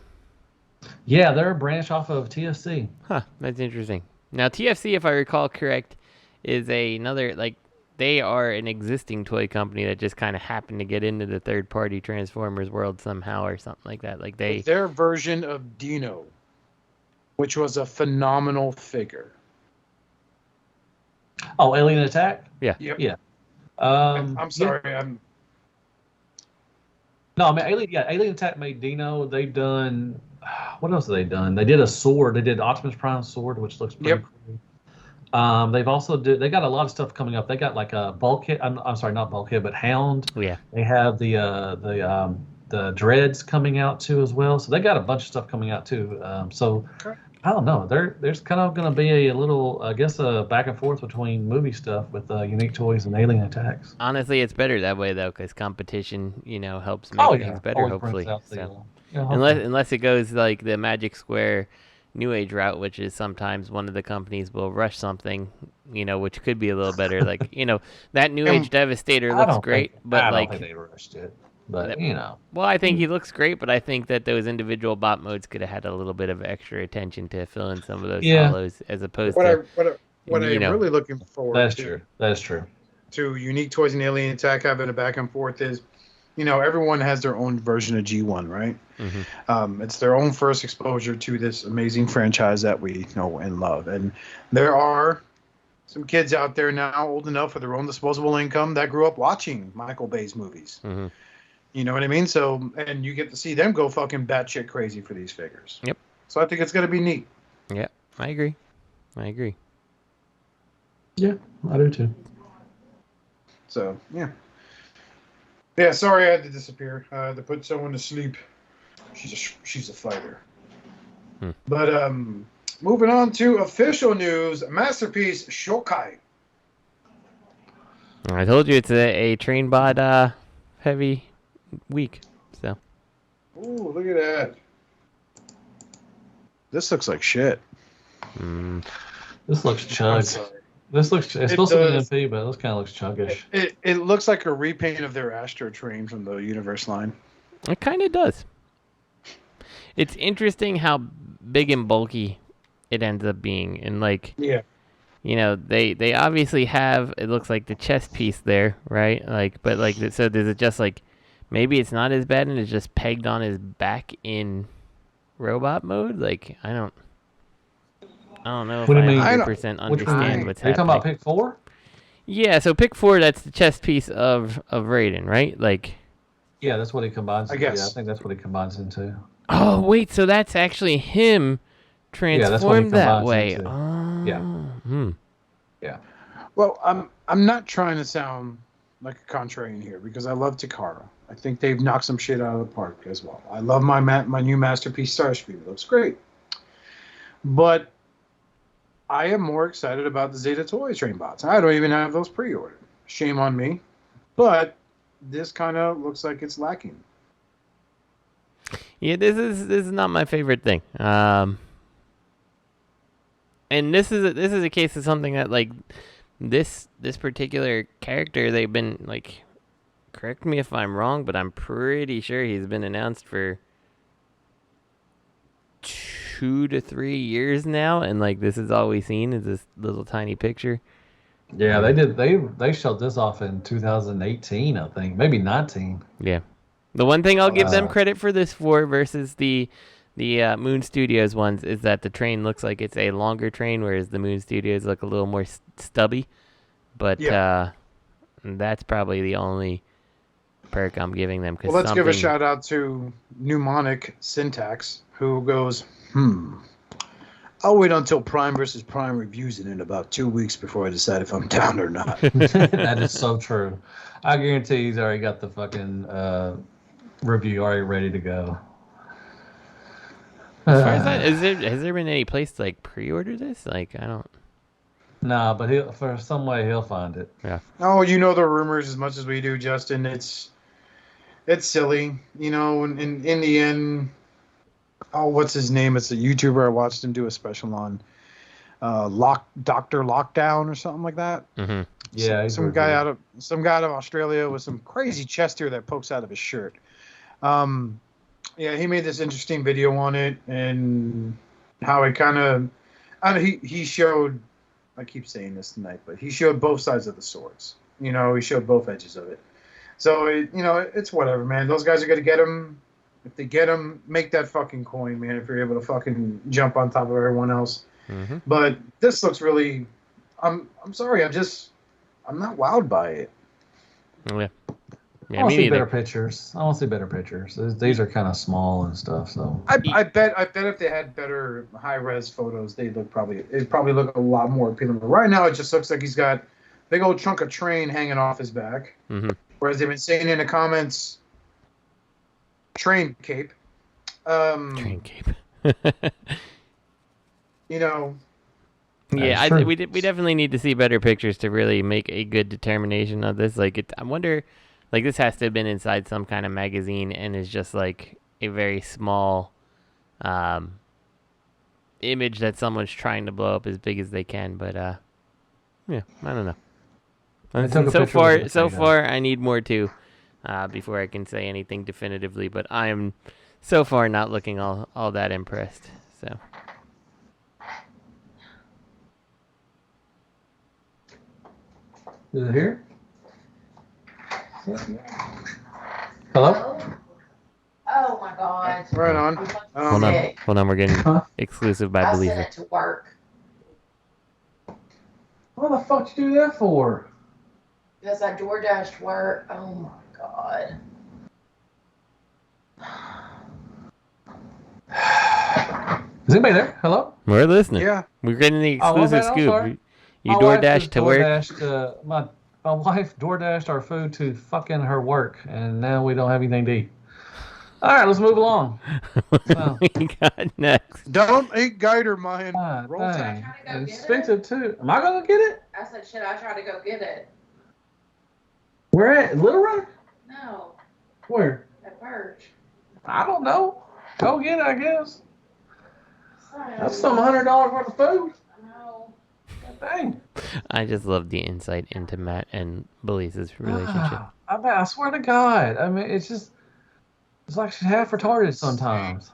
Yeah, they're a branch off of TFC. Huh, that's interesting. Now, TFC, if I recall correct, is another, like, they are an existing toy company that just kind of happened to get into the third-party Transformers world somehow or something like that. Like Their version of Dino, which was a phenomenal figure. Oh, Alien Attack? Yeah. Yep. Yeah. I'm sorry. Yeah. No, I mean, Alien Attack made Dino. They've done, what else have they done? They did a sword. They did Optimus Prime sword, which looks pretty cool. They've also they got a lot of stuff coming up. They got like a Bulkhead. I'm sorry, not Bulkhead, but Hound. Yeah. They have the Dreads coming out too as well. So they got a bunch of stuff coming out too. Okay. I don't know. There's kind of going to be a little, I guess, a back and forth between movie stuff with Unique Toys and Alien Attacks. Honestly, it's better that way, though, because competition, helps make things better, always hopefully. So, unless it goes like the Magic Square New Age route, which is sometimes one of the companies will rush something, which could be a little better. Like, that New Age Devastator looks great, but I like don't think they rushed it. But, Well, I think he looks great, but I think that those individual bot modes could have had a little bit of extra attention to fill in some of those hollows, as opposed to... What I'm really looking forward to... That's true. To Unique Toys and Alien Attack having a back and forth is, everyone has their own version of G1, right? Mm-hmm. It's their own first exposure to this amazing franchise that we know and love. And there are some kids out there now old enough with their own disposable income that grew up watching Michael Bay's movies. Mm-hmm. You know what I mean? So, and you get to see them go fucking batshit crazy for these figures. Yep. So I think it's going to be neat. Yeah, I agree. Yeah, I do too. So, yeah. Yeah, sorry I had to disappear. To put someone to sleep. She's a fighter. But moving on to official news, Masterpiece Shouki. I told you it's a Trainbot heavy week. So. Ooh, look at that. This looks like shit. This looks chugged. It's supposed to be MP, but this kind of looks chuggish. It looks like a repaint of their Astro Train from the Universe line. It kind of does. It's interesting how big and bulky it ends up being, and like, they obviously have, it looks like, the chest piece there, right? Like, but like, so does it just like, maybe it's not as bad and it's just pegged on his back in robot mode? Like, I don't know if I 100% understand what's happening. Are you talking about Pick 4? Yeah, so Pick 4, that's the chest piece of Raiden, right? Like, yeah, that's what he combines. I guess. Yeah, I think that's what he combines into. Oh, wait, so that's actually him transformed that way. Yeah. Yeah. Well, I'm not trying to sound like a contrarian here because I love Takara. I think they've knocked some shit out of the park as well. I love my new Masterpiece Starscream. It looks great. But I am more excited about the Zeta Toys Trainbots. I don't even have those pre-ordered. Shame on me. But this kind of looks like it's lacking. Yeah, this is not my favorite thing. And this is a case of something that, like, this particular character, they've been, like, correct me if I'm wrong, but I'm pretty sure he's been announced for 2 to 3 years now, and like, this is all we've seen is this little tiny picture. Yeah, they did. They showed this off in 2018, I think, maybe 19. Yeah, the one thing I'll give them credit for this for versus the Moon Studios ones is that the train looks like it's a longer train, whereas the Moon Studios look a little more stubby. But that's probably the only perk I'm giving them. Well, let's give a shout out to Mnemonic Syntax, who goes, I'll wait until Prime vs. Prime reviews it in about 2 weeks before I decide if I'm down or not. That is so true. I guarantee he's already got the fucking review already ready to go. As far as that, has there been any place to like pre-order this? Like, I don't. Nah, but for some way he'll find it. Yeah. Oh, you know the rumors as much as we do, Justin. It's silly, you know. And in the end, oh, what's his name? It's a YouTuber I watched him do a special on, Doctor Lockdown or something like that. Mm-hmm. Yeah, some guy out of Australia with some crazy chest hair that pokes out of his shirt. Yeah, he made this interesting video on it and how it kind of, he showed, I keep saying this tonight, but he showed both sides of the swords. You know, he showed both edges of it. So, it's whatever, man. Those guys are going to get him. If they get him, make that fucking coin, man, if you're able to fucking jump on top of everyone else. Mm-hmm. But this looks really, I'm sorry, I'm not wowed by it. Yeah. I want to see better pictures. These are kind of small and stuff. So I bet if they had better high res photos, it'd probably look a lot more appealing. But right now, it just looks like he's got a big old chunk of train hanging off his back. Mm-hmm. Whereas they've been saying in the comments, train cape. Train cape. You know. Yeah, we definitely need to see better pictures to really make a good determination of this. Like, I wonder, like, this has to have been inside some kind of magazine and is just like a very small image that someone's trying to blow up as big as they can. But yeah, I don't know. So far, I need more too before I can say anything definitively. But I am so far not looking all that impressed. So. Is it here? Hello? Oh my god. Right on. Hold on, we're getting exclusive by Believer. I sent it to work. What the fuck you do that for? Because I DoorDashed work. Oh my god. Is anybody there? Hello? We're listening. Yeah. We're getting the exclusive scoop. You My DoorDashed to work? My wife DoorDashed our food to fucking her work, and now we don't have anything to eat. All right, let's move along. What we got next? Don't eat Geider, man. Roll Tide. It's expensive too. Am I gonna get it? I said, should I try to go get it? Where at? Little Rock? No. Where? At Birch. I don't know. Go get it, I guess. Sorry, That's some $100 worth of food. No. Dang. I just love the insight into Matt and Belize's relationship. I swear to God. I mean, it's like she's half retarded sometimes.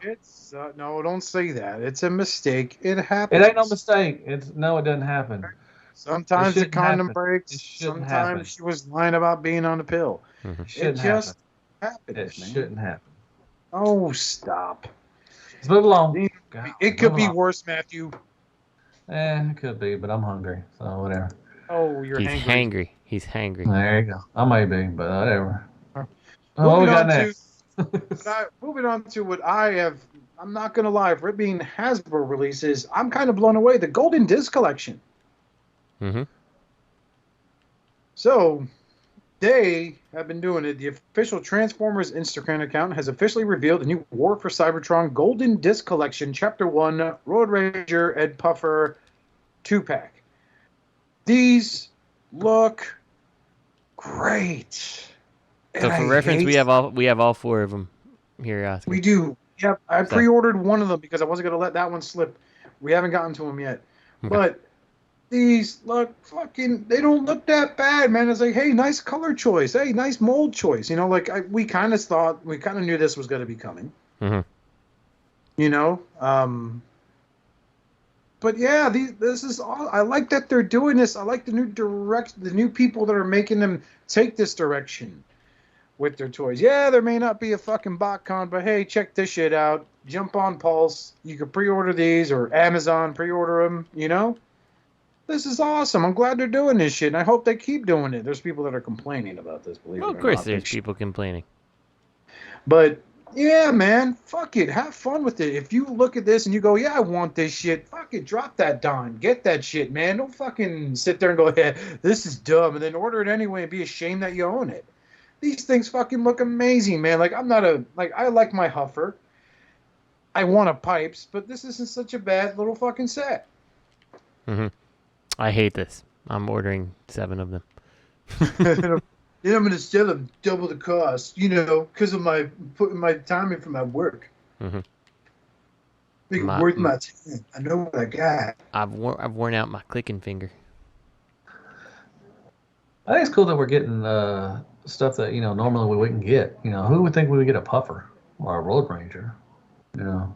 No, don't say that. It's a mistake. It happens. It ain't no mistake. It doesn't happen. Sometimes the condom happen. breaks. Sometimes happen. She was lying about being on the pill. Mm-hmm. It just happens, It man. shouldn't happen. Oh, stop. Let's move along. It could be worse, Matthew. It could be, but I'm hungry, so whatever. Oh, you're He's hangry. He's hangry. There you go. I may be, but whatever. What we got next? Moving on to what I'm not going to lie, for it being Hasbro releases, I'm kind of blown away. The Golden Disc Collection. Mm-hmm. So, they have been doing it. The official Transformers Instagram account has officially revealed a new War for Cybertron Golden Disc Collection Chapter 1 Road Ranger Ed Puffer 2-pack. These look great. So for reference, we have all four of them here, Oscar. We do. Yep, I pre-ordered one of them because I wasn't going to let that one slip. We haven't gotten to them yet. Okay. But these look they don't look that bad, man. It's like, hey, nice color choice. Hey, nice mold choice. You know, like we kind of knew this was going to be coming. Mm-hmm. You know? But yeah, this is all. I like that they're doing this. I like the new people that are making them take this direction with their toys. Yeah, there may not be a fucking BotCon, but hey, check this shit out. Jump on Pulse. You can pre-order these, or Amazon pre-order them, you know? This is awesome. I'm glad they're doing this shit, and I hope they keep doing it. There's people that are complaining about this, believe it or not. Of course there's people complaining. But, yeah, man, fuck it. Have fun with it. If you look at this and you go, yeah, I want this shit, fuck it, drop that dime. Get that shit, man. Don't fucking sit there and go, yeah, this is dumb, and then order it anyway and be ashamed that you own it. These things fucking look amazing, man. Like I'm not I like my Huffer. I want a Pipes, but this isn't such a bad little fucking set. Mm-hmm. I hate this. I'm ordering 7 of them. Then I'm gonna sell them double the cost, because of my putting my time in for my work. Mm-hmm. Make it worth my time. I know what I got. I've worn out my clicking finger. I think it's cool that we're getting stuff that normally we wouldn't get. Who would think we would get a Puffer or a Road Ranger? Yeah.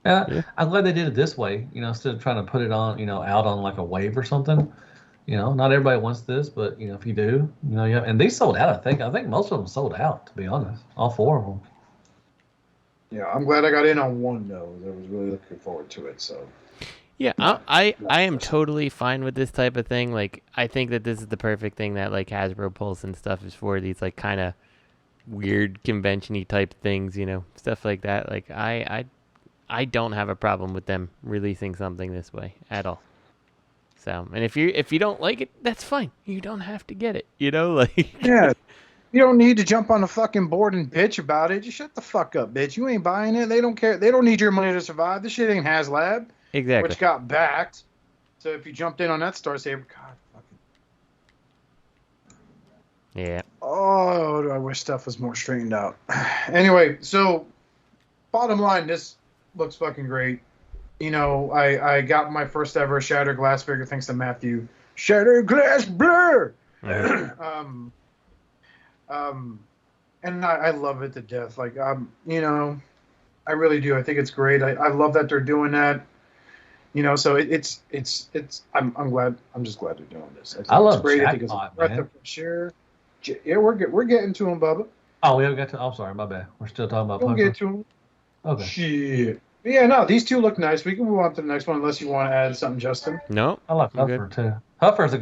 I'm glad they did it this way. Instead of trying to put it on, out on like a wave or something. Not everybody wants this, but if you do, yeah. And they sold out. I think most of them sold out. To be honest, all 4 of them. Yeah, I'm glad I got in on one though. I was really looking forward to it. So. Yeah, I am totally fine with this type of thing. Like, I think that this is the perfect thing that like Hasbro pulls and stuff is for these like kind of weird convention-y type things, stuff like that. Like, I don't have a problem with them releasing something this way at all. So, and if you don't like it, that's fine. You don't have to get it. Like. Yeah. You don't need to jump on the fucking board and bitch about it. Just shut the fuck up, bitch. You ain't buying it. They don't care. They don't need your money to survive. This shit ain't Haslab. Exactly. Which got backed. So if you jumped in on that Starsaber, God fucking. Yeah. Oh, I wish stuff was more straightened out. Anyway, so bottom line, this looks fucking great. I got my first ever Shattered Glass figure thanks to Matthew. Shattered Glass Blur! And I love it to death. Like, I really do. I think it's great. I love that they're doing that. So it's I'm glad. I'm just glad they're doing this. I love it's great. Jackpot, I think it's a breath of fresh air. Yeah, we're getting to him, Bubba. Oh, we haven't got to. I'm sorry, my bad. We're still talking about. We'll get to him. Okay. Shit. But yeah, no, these 2 look nice. We can move on to the next one unless you want to add something, Justin. No. I like Huffer too. Huffer's a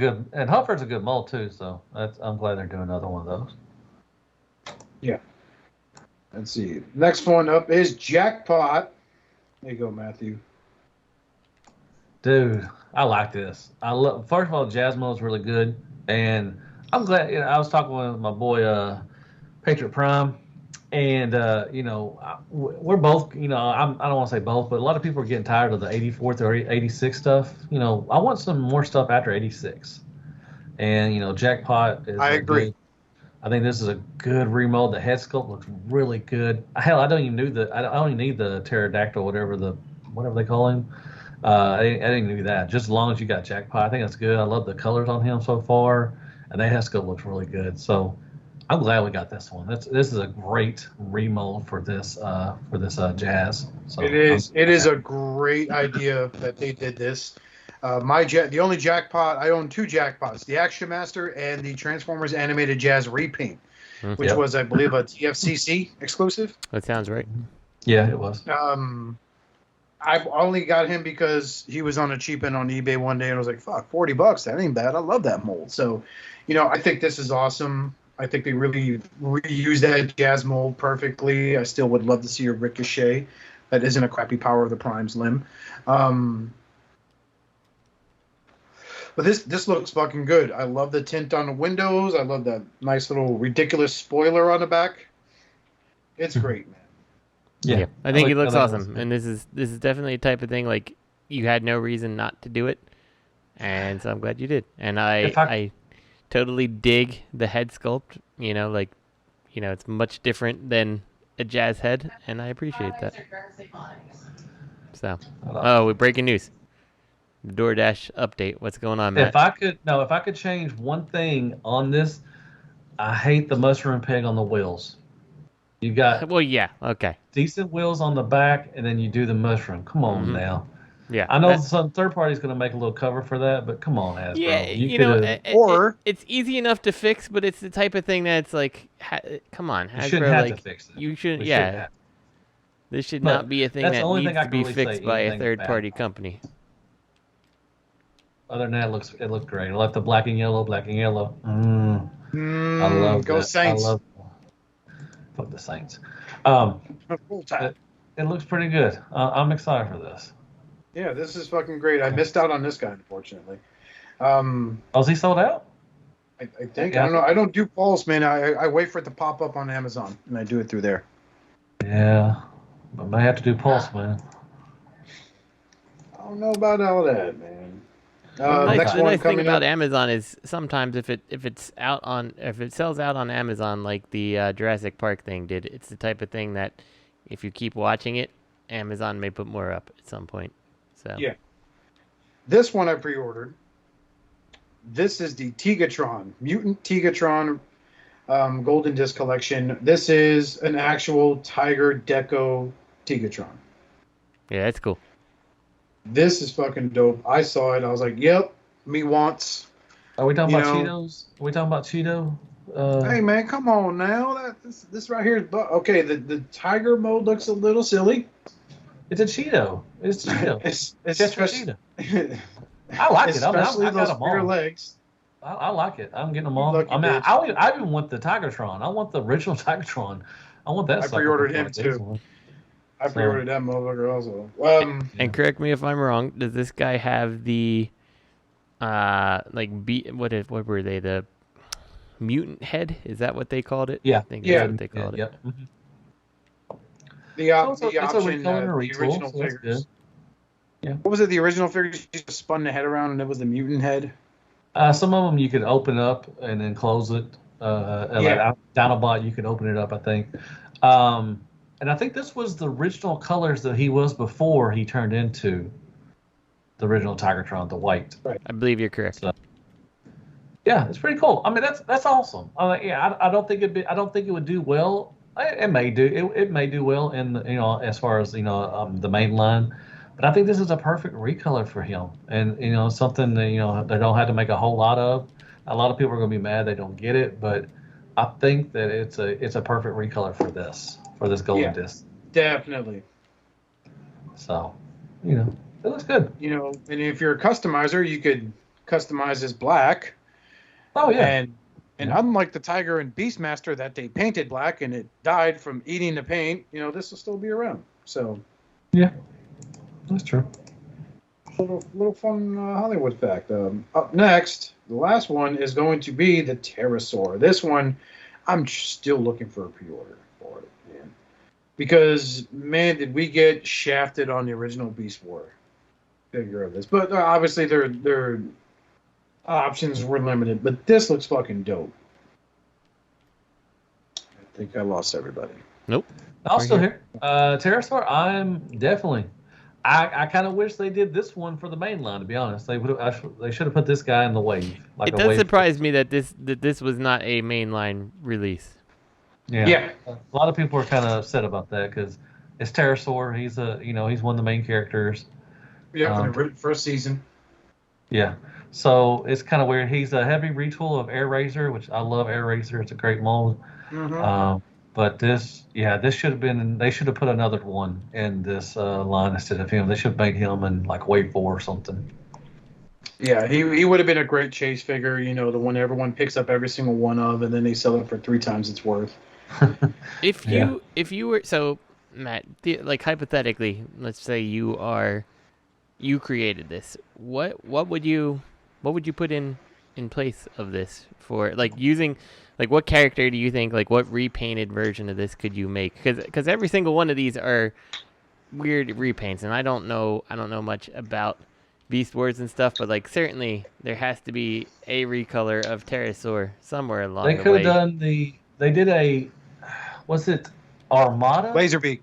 good mold too. So I'm glad they're doing another one of those. Yeah. Let's see. Next one up is Jackpot. There you go, Matthew. Dude, I like this. First of all, Jasmo is really good, and I'm glad. I was talking with my boy Patriot Prime, and we're both. I don't want to say both, but a lot of people are getting tired of the 84th or 86 stuff. I want some more stuff after 86, and Jackpot is. I agree. I think this is a good remold. The head sculpt looks really good. Hell, I don't even need I don't need the pterodactyl, whatever they call him. I didn't do that. Just as long as you got Jackpot, I think that's good. I love the colors on him so far, and the head sculpt looks really good. So I'm glad we got this one. This is a great remold for this Jazz. So it is. It is a great idea that they did this. The only Jackpot I own 2 Jackpots: the Action Master and the Transformers Animated Jazz repaint, which was, I believe, a TFCC exclusive. That sounds right. Yeah, it was. I only got him because he was on a cheap end on eBay one day, and I was like, "Fuck, $40, that ain't bad." I love that mold. So, I think this is awesome. I think they really reused that Jazz mold perfectly. I still would love to see a Ricochet that isn't a crappy Power of the Prime's limb. But this looks fucking good. I love the tint on the windows. I love that nice little ridiculous spoiler on the back. It's great, man. Yeah, I think it looks awesome, and this is definitely a type of thing like you had no reason not to do it, and so I'm glad you did. And I totally dig the head sculpt. It's much different than a Jazz head, and I appreciate that. So, we're breaking news. The DoorDash update. What's going on, Matt? If I could change one thing on this, I hate the mushroom peg on the wheels. You got decent wheels on the back, and then you do the mushroom. Come on now. Yeah, I know some third party's going to make a little cover for that, but come on, Hasbro. Yeah, it's easy enough to fix, but it's the type of thing that's like, come on, Hasbro. You shouldn't have to fix it. You shouldn't. This should not be a thing that needs to be fixed by a third party company. Other than that, it looks great. I like the black and yellow. I love Go that. Saints. Fuck the Saints. It looks pretty good. I'm excited for this. Yeah, this is fucking great. I missed out on this guy, unfortunately. Is he sold out? I think. Yeah. I don't know. I don't do Pulse, man. I wait for it to pop up on Amazon, and I do it through there. Yeah, I may have to do Pulse, man. I don't know about all that, man. The Next one nice thing coming about up. Amazon is sometimes if it sells out on Amazon like the Jurassic Park thing did, it's the type of thing that if you keep watching it, Amazon may put more up at some point. So Yeah. This one I pre-ordered. This is the Tigatron, Mutant Tigatron Golden Disc Collection. This is an actual Tiger Deco Tigatron. yeah, that's cool. This is fucking dope. I saw it. I was like, yep, me wants. Are we talking You about know- Cheetos? Are we talking about Cheeto? Hey, man, come on now. This right here is... Okay, the Tiger mode looks a little silly. It's a Cheeto. It's a Cheeto. It's just for especially- Cheeto. I like it. I Especially got those them rear all. legs. I like it. I'm getting them all. Lucky I mean, bitch. I even want the Tigertron. I want the original Tigertron. I want that. I sucker pre-ordered before him, it goes too. on. I So- pre-ordered that motherfucker also. And correct me if I'm wrong. Does this guy have the what were they, the mutant head? Is that what they called it? Yeah. I think Yeah. that's what they called it. Yep. Mhm. The So it's a option, recolor and a the retool, original so that's figures. good. Yeah. What was it? The original figures just spun the head around and it was the mutant head. Some of them you could open up and then close it. Yeah. Like Dinobot, you could open it up, I think. And I think this was the original colors that he was before he turned into the original Tigertron, the white. I believe you're correct. So, yeah, it's pretty cool. I mean, that's awesome. I don't think I don't think it would do well. It may do. It may do well in as far as the main line. But I think this is a perfect recolor for him, and something that they don't have to make a whole lot of. A lot of people are going to be mad they don't get it, but I think that it's a perfect recolor for this golden disc. Definitely. So, it looks good. And if you're a customizer, you could customize as black. Oh yeah. And unlike the Tiger and Beastmaster that they painted black and it died from eating the paint, this will still be around. So Yeah, that's true. little fun Hollywood fact. Up next, the last one is going to be the Pterosaur. This one, I'm still looking for a pre-order for it, man. Because, man, did we get shafted on the original Beast War figure of this. But obviously their options were limited. But this looks fucking dope. I think I lost everybody. Nope. I'm Right still here. here. Pterosaur, I'm definitely. I kind of wish they did this one for the main line. To be honest, they should have put this guy in the wave. It does surprise me that this was not a mainline release. Yeah. A lot of people are kind of upset about that because it's Pterosaur. He's he's one of the main characters. Yeah, for the first season. Yeah. So it's kind of weird. He's a heavy retool of Air Razor, which I love Air Razor. It's a great mold. Mm-hmm. But this should have been. They should have put another one in this line instead of him. They should have made him in like Wave 4 or something. Yeah, he would have been a great chase figure. The one everyone picks up every single one of, and then they sell it for 3 times its worth. If you were so Matt, like hypothetically, let's say you created this. What would you put in place of this for like using? Like, what character do you think, like, what repainted version of this could you make? Because every single one of these are weird repaints, and I don't know much about Beast Wars and stuff, but, like, certainly there has to be a recolor of Pterosaur somewhere along the way. They could have done they did a, was it Armada? Laserbeak.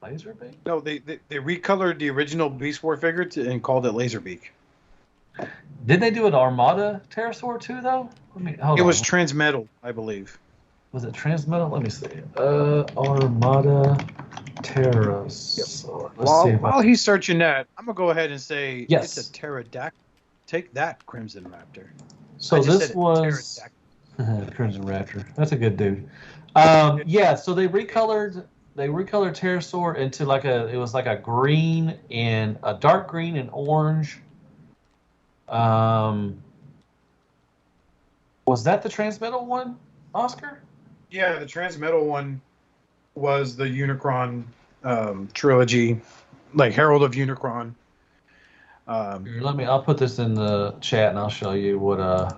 Laserbeak? No, they recolored the original Beast War figure and called it Laserbeak. Did they do an Armada Pterosaur too, though? Hold It on. was Transmetal, I believe. Was it Transmetal? Let me see. Armada Pterosaur. Let's see if While he's searching that, I'm going to go ahead and say Yes. it's a pterodactyl. Take that, Crimson Raptor. So I just this said it, was pterodactyl. Crimson Raptor. That's a good dude. Yeah. So they recolored Pterosaur into it was like a green and a dark green and orange. Was that the Transmetal one, Oscar? Yeah, the Transmetal one was the Unicron trilogy, like Herald of Unicron. Here, I'll put this in the chat and I'll show you what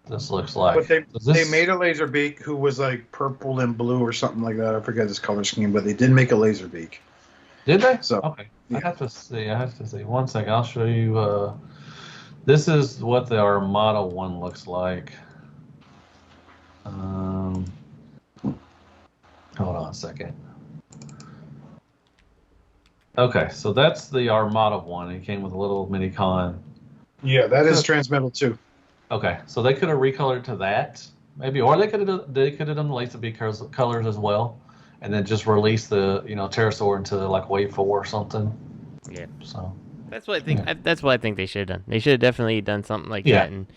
this looks like. But they made a Laserbeak who was like purple and blue or something like that. I forget his color scheme, but they did make a Laserbeak. Did they? So okay. yeah. I have to see. 1 second. I'll show you. This is what the Armada one looks like. Hold on a second. Okay, so that's the Armada one. It came with a little mini con. Yeah, that is Transmetal too. Okay, so they could have recolored to that, maybe, or they could have done the Laserbeak colors as well, and then just release the Pterosaur into like Wave 4 or something. Yeah. So that's what I think. That's what I think they should have done. They should have definitely done something like that. And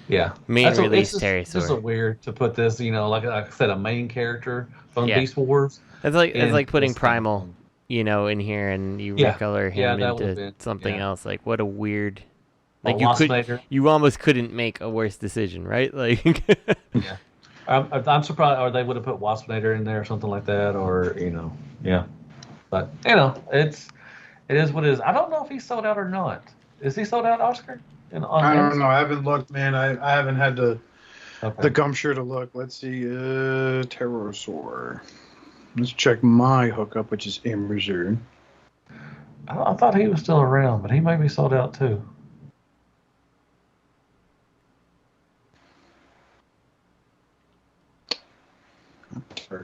release Pterosaur. It's just weird to put this, like I said, a main character from Beast Wars. It's like putting Primal, in here, and you recolor him into something else. Like, what a weird. Like you almost couldn't make a worse decision, right? Like, yeah. I'm surprised, or they would have put Waspinator in there or something like that, or yeah. But it is what it is. I don't know if he's sold out or not. Is he sold out, Oscar? I don't know. I haven't looked, man. I haven't had the gumption to look. Let's see. Pterosaur. Let's check my hookup, which is Amazon. I thought he was still around, but he may be sold out too.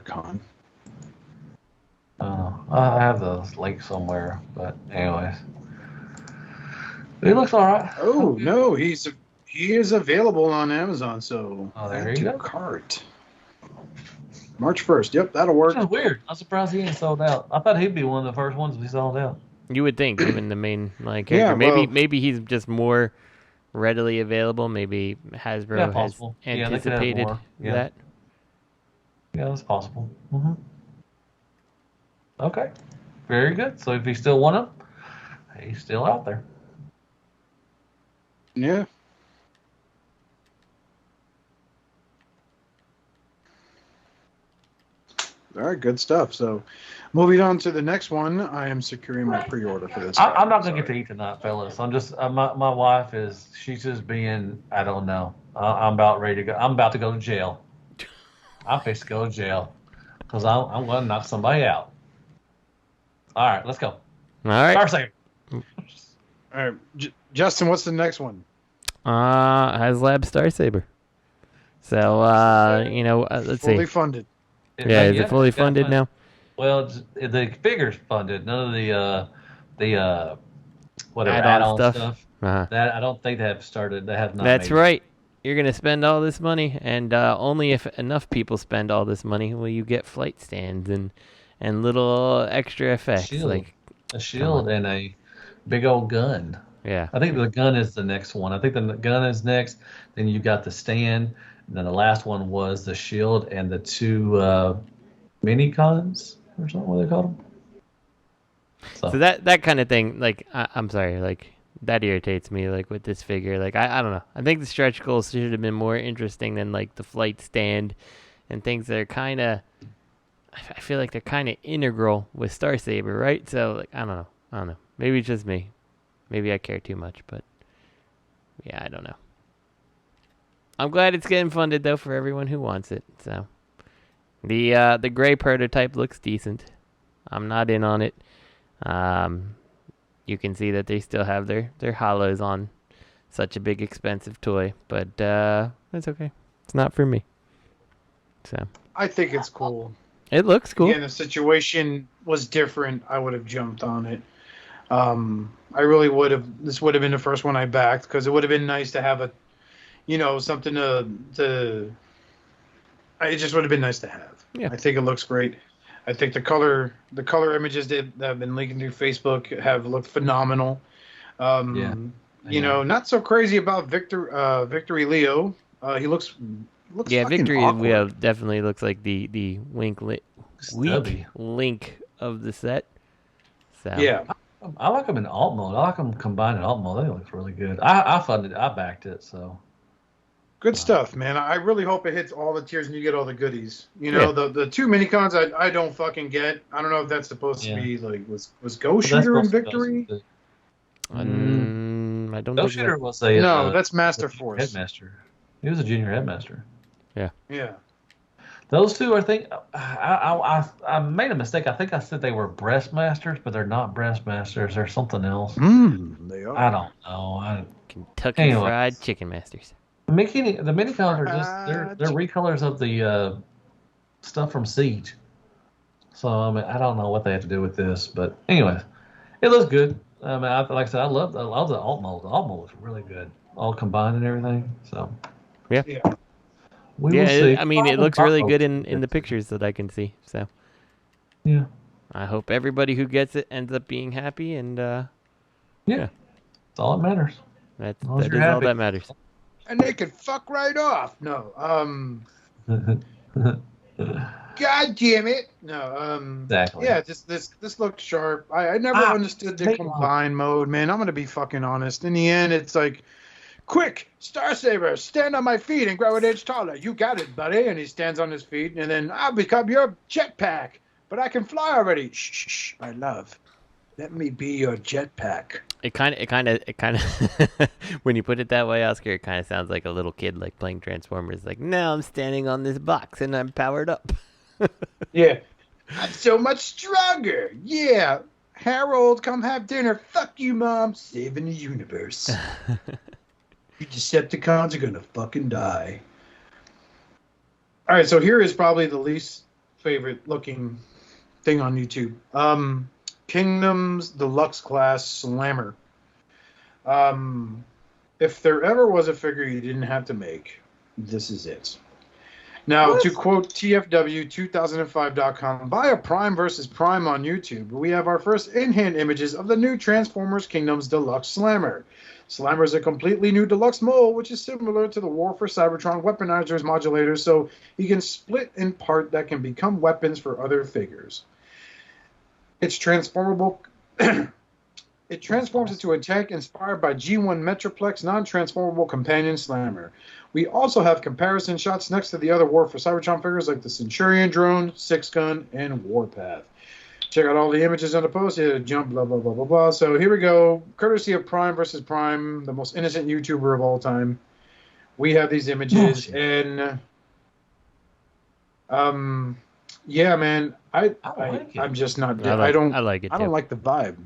Con. I have the link somewhere, but anyways, he looks all right. Oh no, he is available on Amazon. So there you go. Cart. March 1st. Yep, that'll work. That's weird. I'm surprised he ain't sold out. I thought he'd be one of the first ones to be sold out. You would think, given the main character. Maybe he's just more readily available. Maybe Hasbro has anticipated that. Yeah, that's possible. Mm-hmm. Okay, very good. So if you still want him, he's still out there. Yeah. All right, good stuff. So, moving on to the next one, I am securing my pre-order for this. I'm not gonna get to eat tonight, fellas. I'm just my wife she's just being, I don't know. I'm about ready to go. I'm about to go to jail. I'm fixed to go to jail because I'm going to knock somebody out. All right, let's go. All right. Starsaber. All right, Justin, what's the next one? Haslab Starsaber. So, let's see. Fully funded. Is it fully funded now? Well, the figure's funded. None of the whatever add-on stuff. That I don't think they have started. They have not. That's right. You're going to spend all this money, and only if enough people spend all this money will you get flight stands and little extra effects. A shield and a big old gun. Yeah. I think the gun is the next one. I think the gun is next. Then you got the stand. And then the last one was the shield and the two mini cons or something. What they call them? So that kind of thing, like, I'm sorry, like, that irritates me, like, with this figure. Like, I don't know. I think the stretch goals should have been more interesting than, like, the flight stand and things that are kind of, I feel like they're kind of integral with Starsaber, right? So, like, I don't know. Maybe it's just me. Maybe I care too much, but, yeah, I don't know. I'm glad it's getting funded, though, for everyone who wants it. So, the gray prototype looks decent. I'm not in on it. You can see that they still have their hollows on such a big, expensive toy, but that's okay. It's not for me. So I think it's cool. It looks cool. Again, the situation was different. I would have jumped on it. I really would have. This would have been the first one I backed because it would have been nice to have something to. It just would have been nice to have. Yeah. I think it looks great. I think the color images that have been leaking through Facebook have looked phenomenal. Not so crazy about Victory Leo. He looks Victory awkward. Leo definitely looks like the weak link of the set. So yeah. I like them in alt mode. I like them combined in alt mode. They look really good. I backed it, so. Good stuff, man. I really hope it hits all the tiers and you get all the goodies. The two minicons I don't fucking get. I don't know if that's supposed to be like was Ghost Shooter in Victory. I don't Ghost think Shooter was a No, that's Master Force. headmaster. He was a junior headmaster. Yeah. Those two, I think, I made a mistake. I think I said they were breastmasters, but they're not breastmasters. They're something else. They are. I don't know. Kentucky Anyway. Fried Chicken Masters. The Minicons are just they're recolors of the stuff from Siege. So I mean, I don't know what they have to do with this, but anyway, it looks good. I mean, like I said, I love the alt mode. The alt mode looks really good, all combined and everything. So Yeah. we will see. I mean, it looks really good in the pictures that I can see. So Yeah. I hope everybody who gets it ends up being happy, and Yeah. That's all that matters. that long as is you're all happy. that matters. And they can fuck right off. No. God damn it. No. Exactly. Yeah, this looked sharp. I never understood the combine mode, man. I'm gonna be fucking honest. In the end, it's like, quick, Starsaber, stand on my feet and grow an inch taller. You got it, buddy. And he stands on his feet, and then I'll become your jetpack. But I can fly already. Shh, my love. Let me be your jetpack. It kind of, when you put it that way, Oscar, it kind of sounds like a little kid like playing Transformers. Like, now I'm standing on this box and I'm powered up. Yeah. I'm so much stronger. Yeah. Harold, come have dinner. Fuck you, Mom. Saving the universe. You Decepticons are gonna fucking die. All right, so here is probably the least favorite looking thing on YouTube. Kingdoms Deluxe Class Slammer. If there ever was a figure you didn't have to make, this is it. Now, to quote TFW2005.com, via Prime vs. Prime on YouTube, we have our first in-hand images of the new Transformers Kingdoms Deluxe Slammer. Slammer is a completely new deluxe mold, which is similar to the War for Cybertron weaponizer's modulators, so he can split in part that can become weapons for other figures. It's transformable. It transforms into a tank inspired by G1 Metroplex non-transformable companion Slammer. We also have comparison shots next to the other War for Cybertron figures like the Centurion drone, Six Gun, and Warpath. Check out all the images on the post. Yeah, jump, blah, blah, blah, blah, blah. So here we go. Courtesy of Prime vs. Prime, the most innocent YouTuber of all time. We have these images, and yeah, man, I'm just not. I don't like it. I don't like the vibe.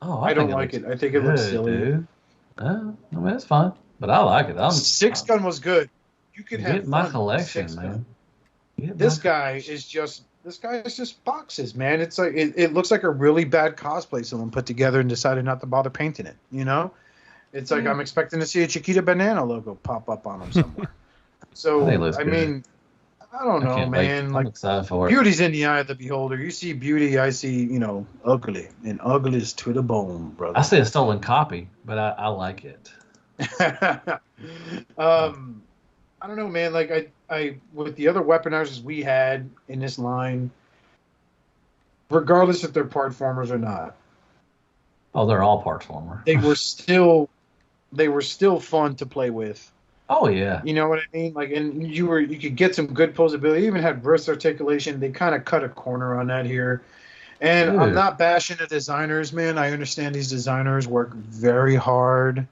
Oh, I don't like it. I think it looks silly. Dude. I mean, it's fine, but I like it. Six Gun was good. You could have get my collection, man. This guy is just boxes, man. It's like it looks like a really bad cosplay someone put together and decided not to bother painting it. You know, it's like I'm expecting to see a Chiquita Banana logo pop up on him somewhere. So I mean, I don't know, man. Like, beauty's in the eye of the beholder. You see beauty, I see, ugly, and ugly is to the bone, brother. I say a stolen copy, but I like it. I don't know, man. Like I with the other weaponizers we had in this line, regardless if they're part formers or not. Oh, they're all part former. They were still fun to play with. Oh yeah. You know what I mean? Like, and you could get some good posability. Even had burst articulation. They kind of cut a corner on that here. And I'm not bashing the designers, man. I understand these designers work very hard,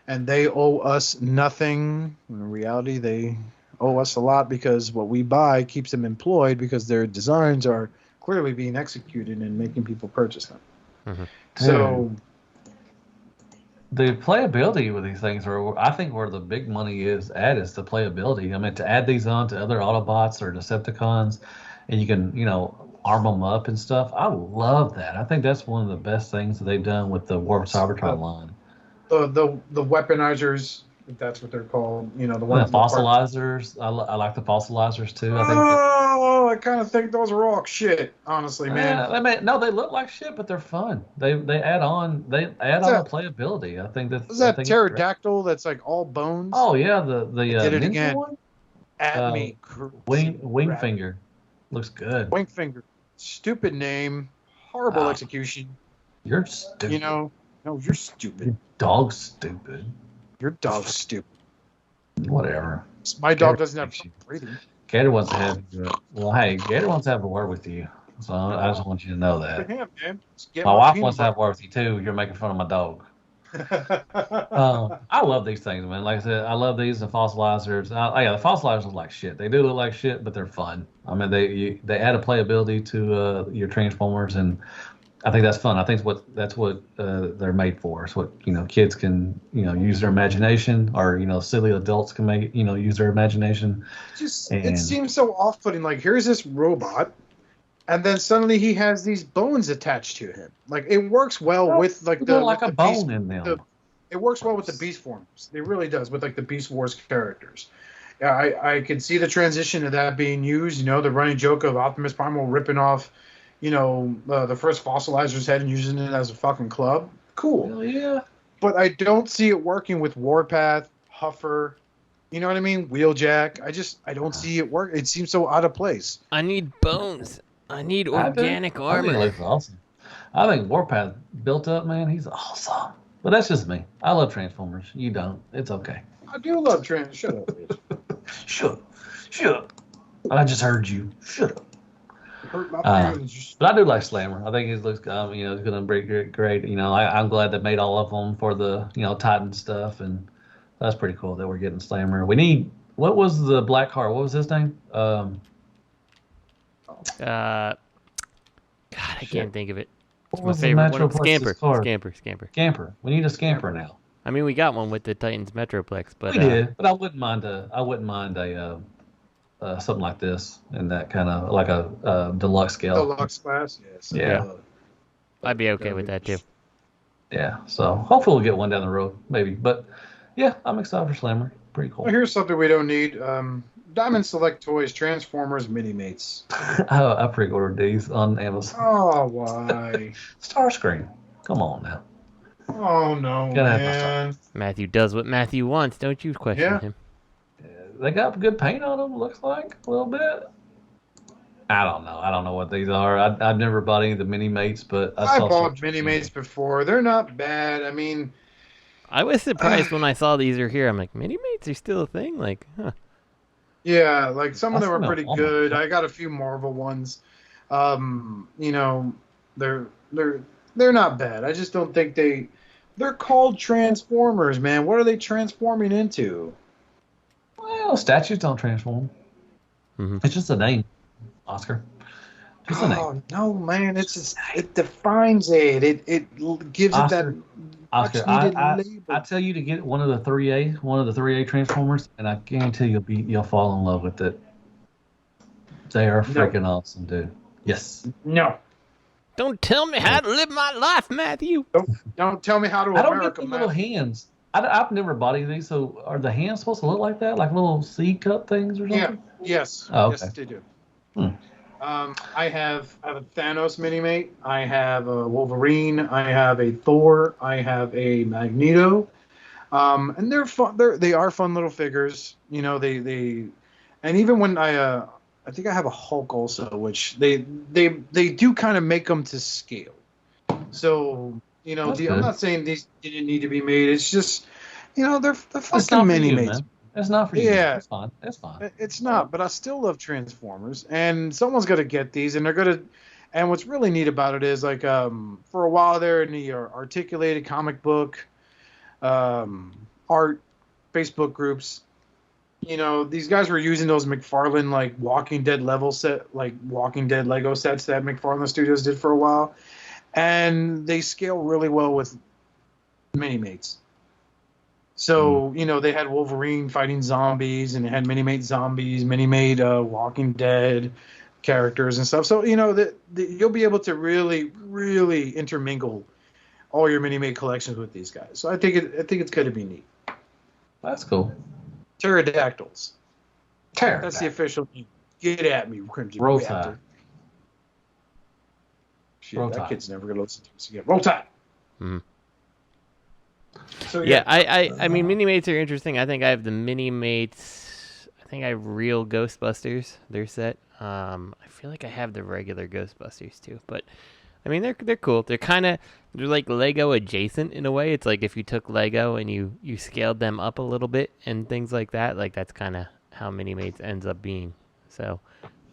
and they owe us nothing. In reality, they owe us a lot because what we buy keeps them employed because their designs are clearly being executed and making people purchase them. Mm-hmm. So the playability with these things I think where the big money is the playability. I mean, to add these on to other Autobots or Decepticons, and you can, arm them up and stuff. I love that. I think that's one of the best things that they've done with the War for Cybertron line. The weaponizers, if that's what they're called, the ones. The fossilizers. I like the fossilizers too. I kind of think those are all shit, honestly, man. No, they look like shit, but they're fun. They add on the playability. I think that's. Is that pterodactyl that's like all bones? Oh yeah, the did it ninja again. one. At me, wing finger, looks good. Wing finger, stupid name, horrible execution. You're stupid. No, you're stupid. Your dog's stupid. Your dog's stupid. Whatever. My dog doesn't have breathing. Gator wants to have. Gator wants to have a word with you. So I just want you to know that. For him, man. My wife wants to have a word with you too. You're making fun of my dog. I love these things, man. Like I said, I love these, the fossilizers. Yeah, the fossilizers look like shit. They do look like shit, but they're fun. I mean, they add a playability to your Transformers, and I think that's fun. I think that's what they're made for. It's what kids can use their imagination, or silly adults can make use their imagination. It seems so off-putting. Like, here's this robot, and then suddenly he has these bones attached to him. Like, it works well with like a bone in them. It works well with the Beast forms. It really does with like the Beast Wars characters. Yeah, I can see the transition of that being used. The running joke of Optimus Prime ripping off, the first Fossilizer's head and using it as a fucking club. Cool. Hell yeah. But I don't see it working with Warpath, Huffer. You know what I mean? Wheeljack. I don't see it work. It seems so out of place. I need bones. I need organic armor. I think it looks awesome. I think Warpath built up, man. He's awesome. But that's just me. I love Transformers. You don't. It's okay. I do love Transformers. Shut up, bitch. Shut up. I just heard you. Shut up. Hurt my feelings. But I do like Slammer. I think he looks, he's going to be great. I'm glad they made all of them for the, Titan stuff, and that's pretty cool that we're getting Slammer. We need, what was the black car? What was his name? God, I can't think of it. What was the Metroplex's car? Scamper. We need a Scamper now. I mean, we got one with the Titans Metroplex, but we did. But I wouldn't mind something like this in that kind of like a deluxe scale. Deluxe class, yes. Yeah. I'd be okay with that too. Yeah. So hopefully we'll get one down the road, maybe. But yeah, I'm excited for Slammer. Pretty cool. Well, here's something we don't need. Diamond Select Toys, Transformers, Minimates. I pre-ordered these on Amazon. Oh, why? Starscream. Come on now. Oh, no, man. Matthew does what Matthew wants. Don't you question him. Yeah, they got good paint on them, looks like, a little bit. I don't know. I don't know what these are. I've never bought any of the Minimates, but I bought Minimates before. They're not bad. I mean... I was surprised when I saw these are here. I'm like, Minimates are still a thing? Like, huh. Yeah, like some of them are pretty good. I got a few Marvel ones. They're not bad. I just don't think they're called Transformers, man. What are they transforming into? Well, statues don't transform. Mm-hmm. It's just a name, Oscar. Just a name. Oh no, man! It defines it. It gives Oscar, it that. Oscar, I tell you to get one of the 3A Transformers, and I guarantee you'll fall in love with it. They are freaking awesome, dude. Yes. No. Don't tell me how to live my life, Matthew. Don't tell me how to. I don't get the little hands. I've never bought any of these. So are the hands supposed to look like that, like little seed cup things or something? Yeah. Yes. Oh, okay. Yes, they do. I have a Thanos Minimate. I have a Wolverine. I have a Thor. I have a Magneto. And they're fun. They are fun little figures. They and even when I think I have a Hulk also, which they do kind of make them to scale. So I'm not saying these didn't need to be made. It's just they're fucking Minimates. It's not for you. Yeah, it's fine. It's fine. It's not, but I still love Transformers, and someone's gonna get these, and they're gonna. And what's really neat about it is like for a while there in the articulated comic book, art, Facebook groups, these guys were using those McFarlane like Walking Dead level set, like Walking Dead Lego sets that McFarlane Studios did for a while, and they scale really well with Minimates. So, they had Wolverine fighting zombies, and they had Minimate zombies, Minimate Walking Dead characters and stuff. So, you'll be able to really, really intermingle all your Minimate collections with these guys. So I think it's going to be neat. That's cool. Pterodactyls. That's the official name. Get at me, Crimson Roll Raptor. Tide. Shit, that kid's never going to listen to us again. Roll Tide. Mm-hmm. So, yeah, I mean, Minimates are interesting. I think I have the Minimates. I think I have real Ghostbusters. Their set. I feel like I have the regular Ghostbusters too. But I mean, they're cool. They're like Lego adjacent in a way. It's like if you took Lego and you scaled them up a little bit and things like that. Like that's kind of how Minimates ends up being. So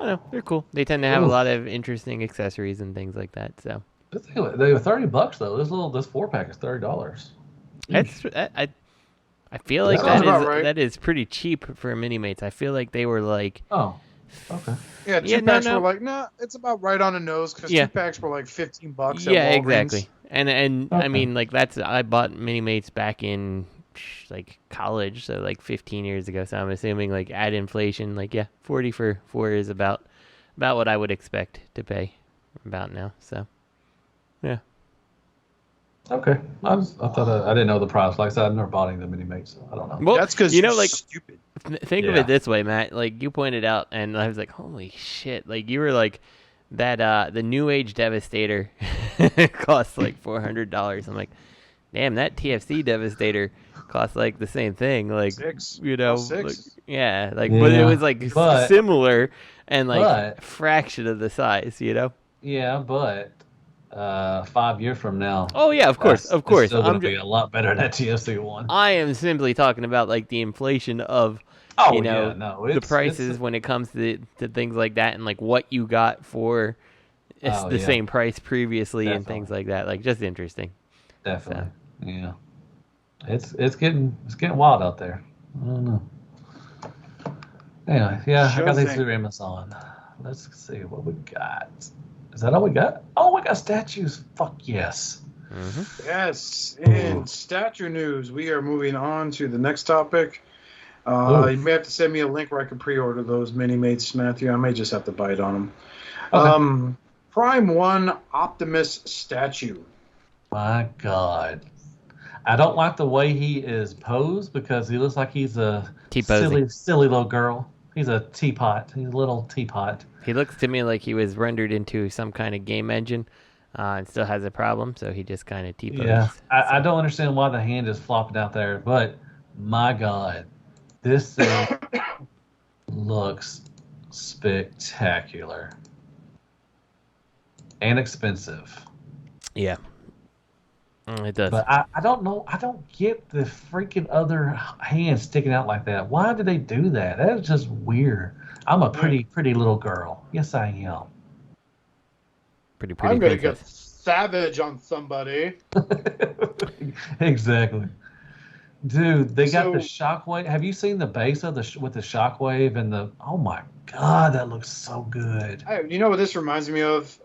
I don't know. They're cool. They tend to have a lot of interesting accessories and things like that. So They were $30 though. This 4-pack is $30. I feel like Sounds about right. that is pretty cheap for Minimates. I feel like they were like, Oh, okay. Yeah, two packs were like, it's about right on the nose because 2 packs were like $15 at Walgreens. Yeah, exactly. And Okay. I mean, like I bought Minimates back in like college, so like 15 years ago. So I'm assuming like add inflation, like 40 for 4 is about what I would expect to pay about now. So yeah. Okay. I thought I didn't know the price. Like I said, I've never bought any of the Minimates, so I don't know. Well, that's because you know, like stupid. Think of it this way, Matt. Like you pointed out, and I was like, "Holy shit!" Like you were like, "That the New Age Devastator costs like $400." I'm like, "Damn, that TFC Devastator costs like the same thing." Like $6. you know, $6. Like, but it was like similar and like fraction of the size. You know? Yeah, but 5 years from now. Oh yeah, of course. It's still gonna be a lot better than that TFC one. I am simply talking about like the inflation of the prices when it comes to things like that, and like what you got for the same price previously. Definitely. And things like that. Like just interesting. Definitely. So. Yeah. It's getting wild out there. I don't know. Anyway, I got these through Amazon. Let's see what we got. Is that all we got? Oh, we got statues. Fuck yes. Mm-hmm. Yes. In statue news, we are moving on to the next topic. You may have to send me a link where I can pre-order those Minimates, Matthew. I may just have to bite on them. Okay. Prime 1 Optimus statue. My God. I don't like the way he is posed because he looks like he's a silly little girl. He's a teapot. He's a little teapot. He looks to me like he was rendered into some kind of game engine and still has a problem, so he just kind of teapots. Yeah, I don't understand why the hand is flopping out there, but my God, this thing looks spectacular and expensive. Yeah. It does. But I don't know. I don't get the freaking other hand sticking out like that. Why do they do that? That is just weird. I'm a pretty little girl. Yes, I am. Pretty I'm going to get savage on somebody. Exactly. Dude, they got the shockwave. Have you seen the base of with the shockwave and the... Oh, my God. That looks so good. You know what this reminds me of?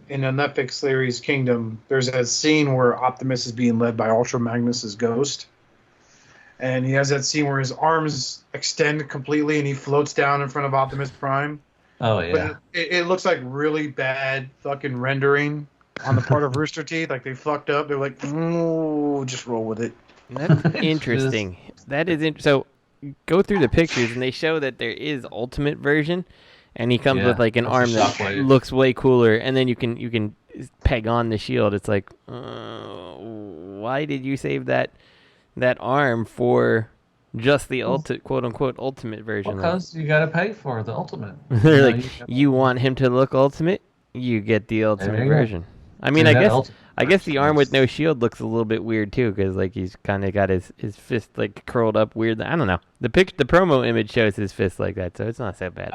In the Netflix series Kingdom, there's that scene where Optimus is being led by Ultra Magnus's ghost. And he has that scene where his arms extend completely and he floats down in front of Optimus Prime. Oh, yeah. But it looks like really bad fucking rendering on the part of Rooster Teeth. Like they fucked up. They're like, ooh, just roll with it. That's interesting. That is so go through the pictures and they show that there is Ultimate version. And he comes with like an arm that looks way cooler, and then you can peg on the shield. It's like, why did you save that arm for just the quote unquote ultimate version? Because you got to pay for the ultimate. They're like, you want him to look ultimate? You get the ultimate version. I mean, I guess the arm with no shield looks a little bit weird too, because like he's kind of got his fist like curled up weird. I don't know. The promo image shows his fist like that, so it's not so bad.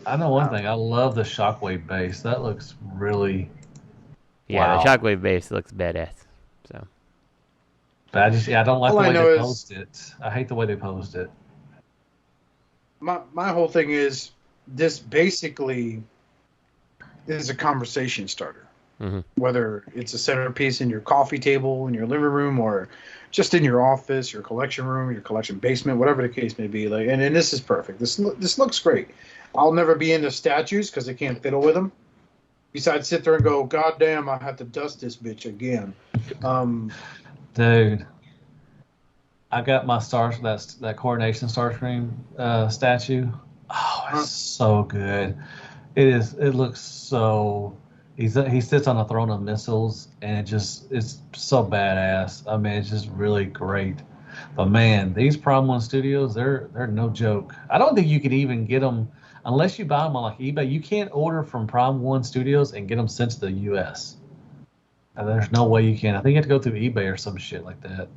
I know one thing. I love the shockwave base. That looks really... Yeah, wow. The shockwave base looks badass. So, but I don't like the way they posed it. I hate the way they posed it. My whole thing is this basically is a conversation starter. Mm-hmm. Whether it's a centerpiece in your coffee table, in your living room, or just in your office, your collection room, your collection basement, whatever the case may be. Like, and this is perfect. This looks great. I'll never be into statues because I can't fiddle with them. Besides, sit there and go, God damn, I have to dust this bitch again. Dude, I got my that Coronation Starscream statue. Oh, it's so good. It looks so. He sits on a throne of missiles, and it's so badass. I mean, it's just really great. But man, these Prime 1 Studios, they're no joke. I don't think you could even get them. Unless you buy them on like eBay, you can't order from Prime 1 Studios and get them sent to the U.S. There's no way you can. I think you have to go through eBay or some shit like that.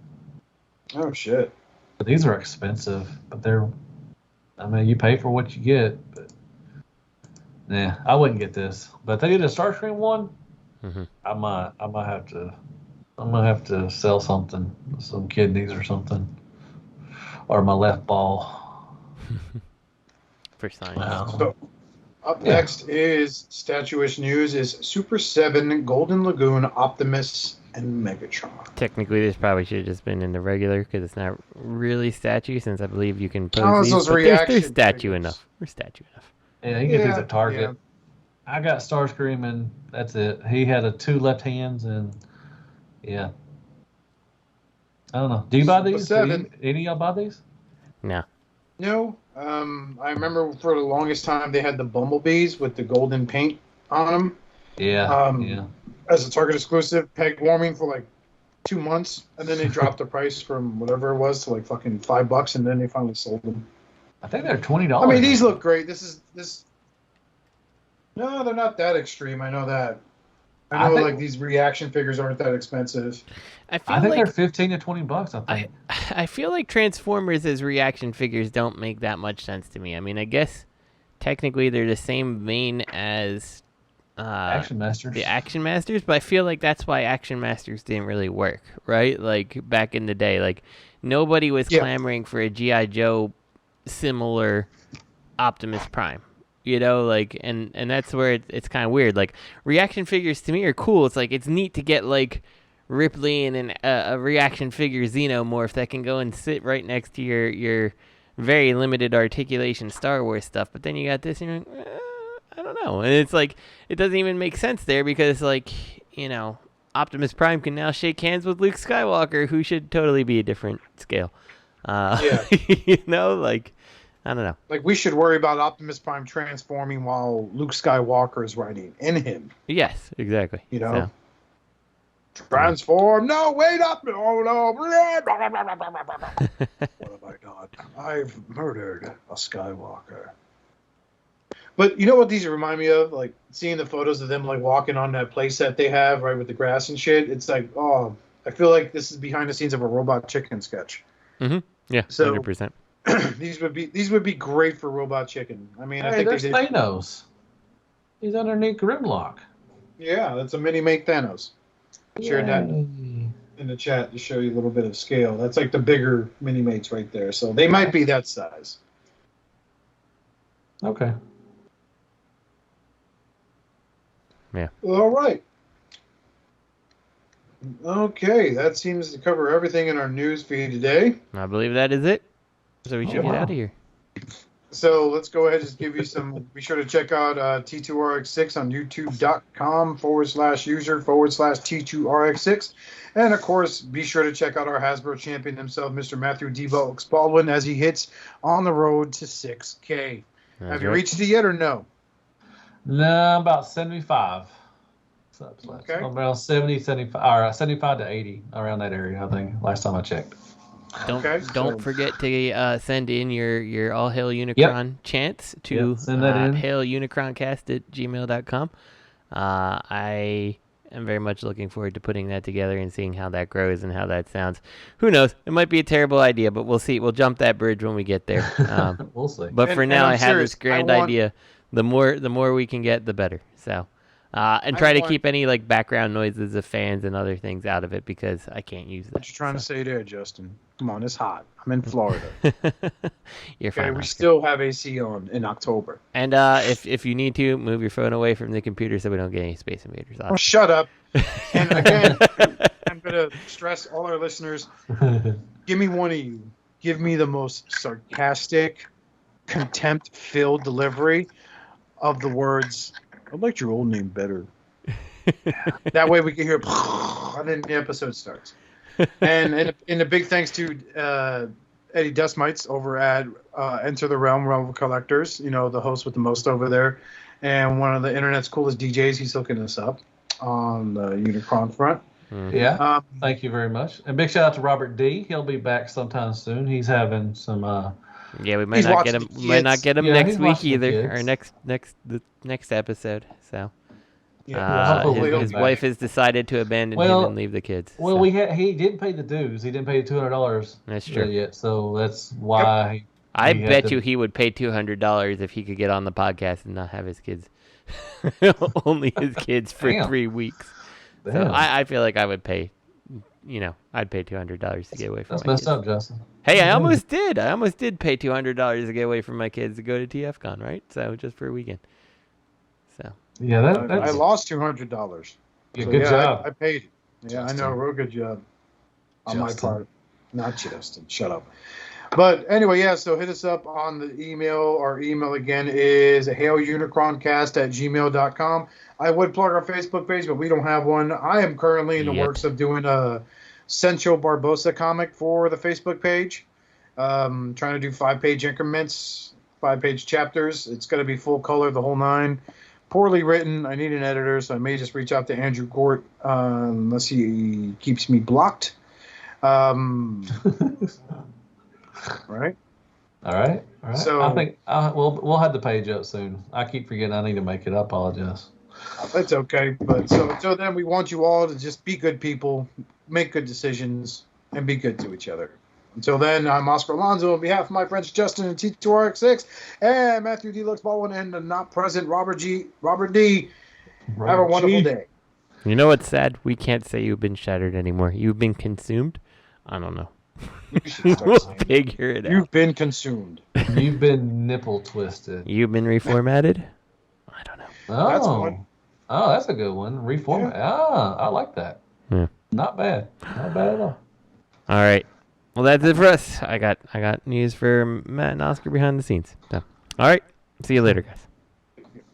Oh, shit. But these are expensive, but you pay for what you get. But nah, I wouldn't get this. But if they did a Starscream one, I might have to I'm gonna have to sell something, some kidneys or something, or my left ball. For science. Wow. So, up next is Statuish News is Super 7, Golden Lagoon, Optimus, and Megatron. Technically, this probably should have just been in the regular because it's not really statue, since I believe you can pose these. Those But reaction there's statue figures. enough. There's statue enough. Yeah, you can get these at Target. Yeah. I got Starscream, and that's it. He had 2 left hands, and yeah. I don't know. Do you buy these? Seven. Any of y'all buy these? No. No, I remember for the longest time they had the Bumblebees with the golden paint on them. Yeah. Yeah. As a Target exclusive, peg warming for like 2 months, and then they dropped the price from whatever it was to like fucking $5, and then they finally sold them. I think they're $20. I mean, these look great. No, they're not that extreme. I know that. I know like these reaction figures aren't that expensive. I think like they're $15 to $20. I think. I feel like Transformers as reaction figures don't make that much sense to me. I mean, I guess technically they're the same vein as Action Masters. The Action Masters, but I feel like that's why Action Masters didn't really work, right? Like back in the day, like nobody was clamoring for a G.I. Joe similar Optimus Prime. You know, like, and that's where it's kind of weird. Like, reaction figures to me are cool. It's like, it's neat to get, like, Ripley and a reaction figure Xenomorph that can go and sit right next to your very limited articulation Star Wars stuff. But then you got this, and you're like, I don't know. And it's like, it doesn't even make sense there because, like, you know, Optimus Prime can now shake hands with Luke Skywalker, who should totally be a different scale. You know, like, I don't know. Like, we should worry about Optimus Prime transforming while Luke Skywalker is riding in him. Yes, exactly. You know? So. Transform! No, wait up! Oh, no! What have I done? I've murdered a Skywalker. But you know what these remind me of? Like, seeing the photos of them, like, walking on that playset they have, right, with the grass and shit. It's like, oh, I feel like this is behind the scenes of a Robot Chicken sketch. Mm-hmm. Yeah, so, 100%. these would be great for Robot Chicken. I mean, I think there's Thanos. He's underneath Grimlock. Yeah, that's a mini-make Thanos. Shared that in the chat to show you a little bit of scale. That's like the bigger Minimates right there. So they might be that size. Okay. Yeah. All right. Okay, that seems to cover everything in our news feed today. I believe that is it. So we should get out of here. So let's go ahead and just give you some. Be sure to check out T2RX6 on youtube.com/user/T2RX6. And of course, be sure to check out our Hasbro champion himself, Mr. Matthew D. Baldwin, as he hits on the road to 6K. Have you reached it yet or no? No, about 75. Okay. Around 70, 75, or 75 to 80, around that area, I think, last time I checked. Don't forget to send in your All Hail Unicron chants to Hailunicroncast@gmail.com. I am very much looking forward to putting that together and seeing how that grows and how that sounds. Who knows? It might be a terrible idea, but we'll see. We'll jump that bridge when we get there. We'll see. But for now, I have this grand idea. The more we can get, the better. So. And try to keep any like background noises of fans and other things out of it because I can't use that. What you trying to say there, Justin? Come on, it's hot. I'm in Florida. You're fine. We still have AC on in October. And if you need to, move your phone away from the computer so we don't get any Space Invaders. Oh, shut up. And again, I'm going to stress all our listeners, give me one of you. Give me the most sarcastic, contempt-filled delivery of the words, I liked your old name better. That way we can hear, and then the episode starts. And a big thanks to Eddie Dustmightz over at Enter the Realm of Collectors, you know, the host with the most over there, and one of the internet's coolest DJs. He's hooking us up on the Unicron front. Mm-hmm. Yeah, thank you very much. And big shout out to Robert D. He'll be back sometime soon. He's having some... yeah, we might not get him. Might not get him next week either, or next episode. So, his wife has decided to abandon him and leave the kids. Well, so. He didn't pay the dues. He didn't pay the $200. That's true. Yet, so that's why. I bet you he would pay $200 if he could get on the podcast and not have his kids, only his kids for 3 weeks. So I feel like I would pay I'd pay $200 to get away from That's my messed kids. up, Justin. Hey, I almost did. I almost did pay $200 to get away from my kids to go to TFCon, right? So just for a weekend. So Yeah, I lost $200. Yeah, So, good job. I paid it. Yeah, Justin. I know. Real good job on my Justin. part. Not Justin. Shut up. But anyway, yeah, so hit us up on the email. Our email again is hailunicroncast@gmail.com. I would plug our Facebook page, but we don't have one. I am currently in the works of doing a Sencho Barbosa comic for the Facebook page. Trying to do 5-page increments, 5-page chapters. It's going to be full color, the whole 9. Poorly written. I need an editor, so I may just reach out to Andrew Gort unless he keeps me blocked. Right? All right. So I think we'll have the page up soon. I keep forgetting I need to make it. I apologize. That's okay. But so then we want you all to just be good people, make good decisions, and be good to each other. Until then, I'm Oscar Alonso on behalf of my friends Justin and T2RX6 and Matthew D. Lux Baldwin and the not present Robert D. Have a wonderful day. You know what's sad? We can't say you've been shattered anymore. You've been consumed? I don't know. You should start We'll saying figure it out. You've been consumed. You've been nipple twisted. You've been reformatted? I don't know. Oh, That's one. Oh, that's a good one. Reformat. Yeah. Ah, I like that. Yeah. Not bad. Not bad at all. All right. Well, that's it for us. I got news for Matt and Oscar behind the scenes. So, all right. See you later, guys.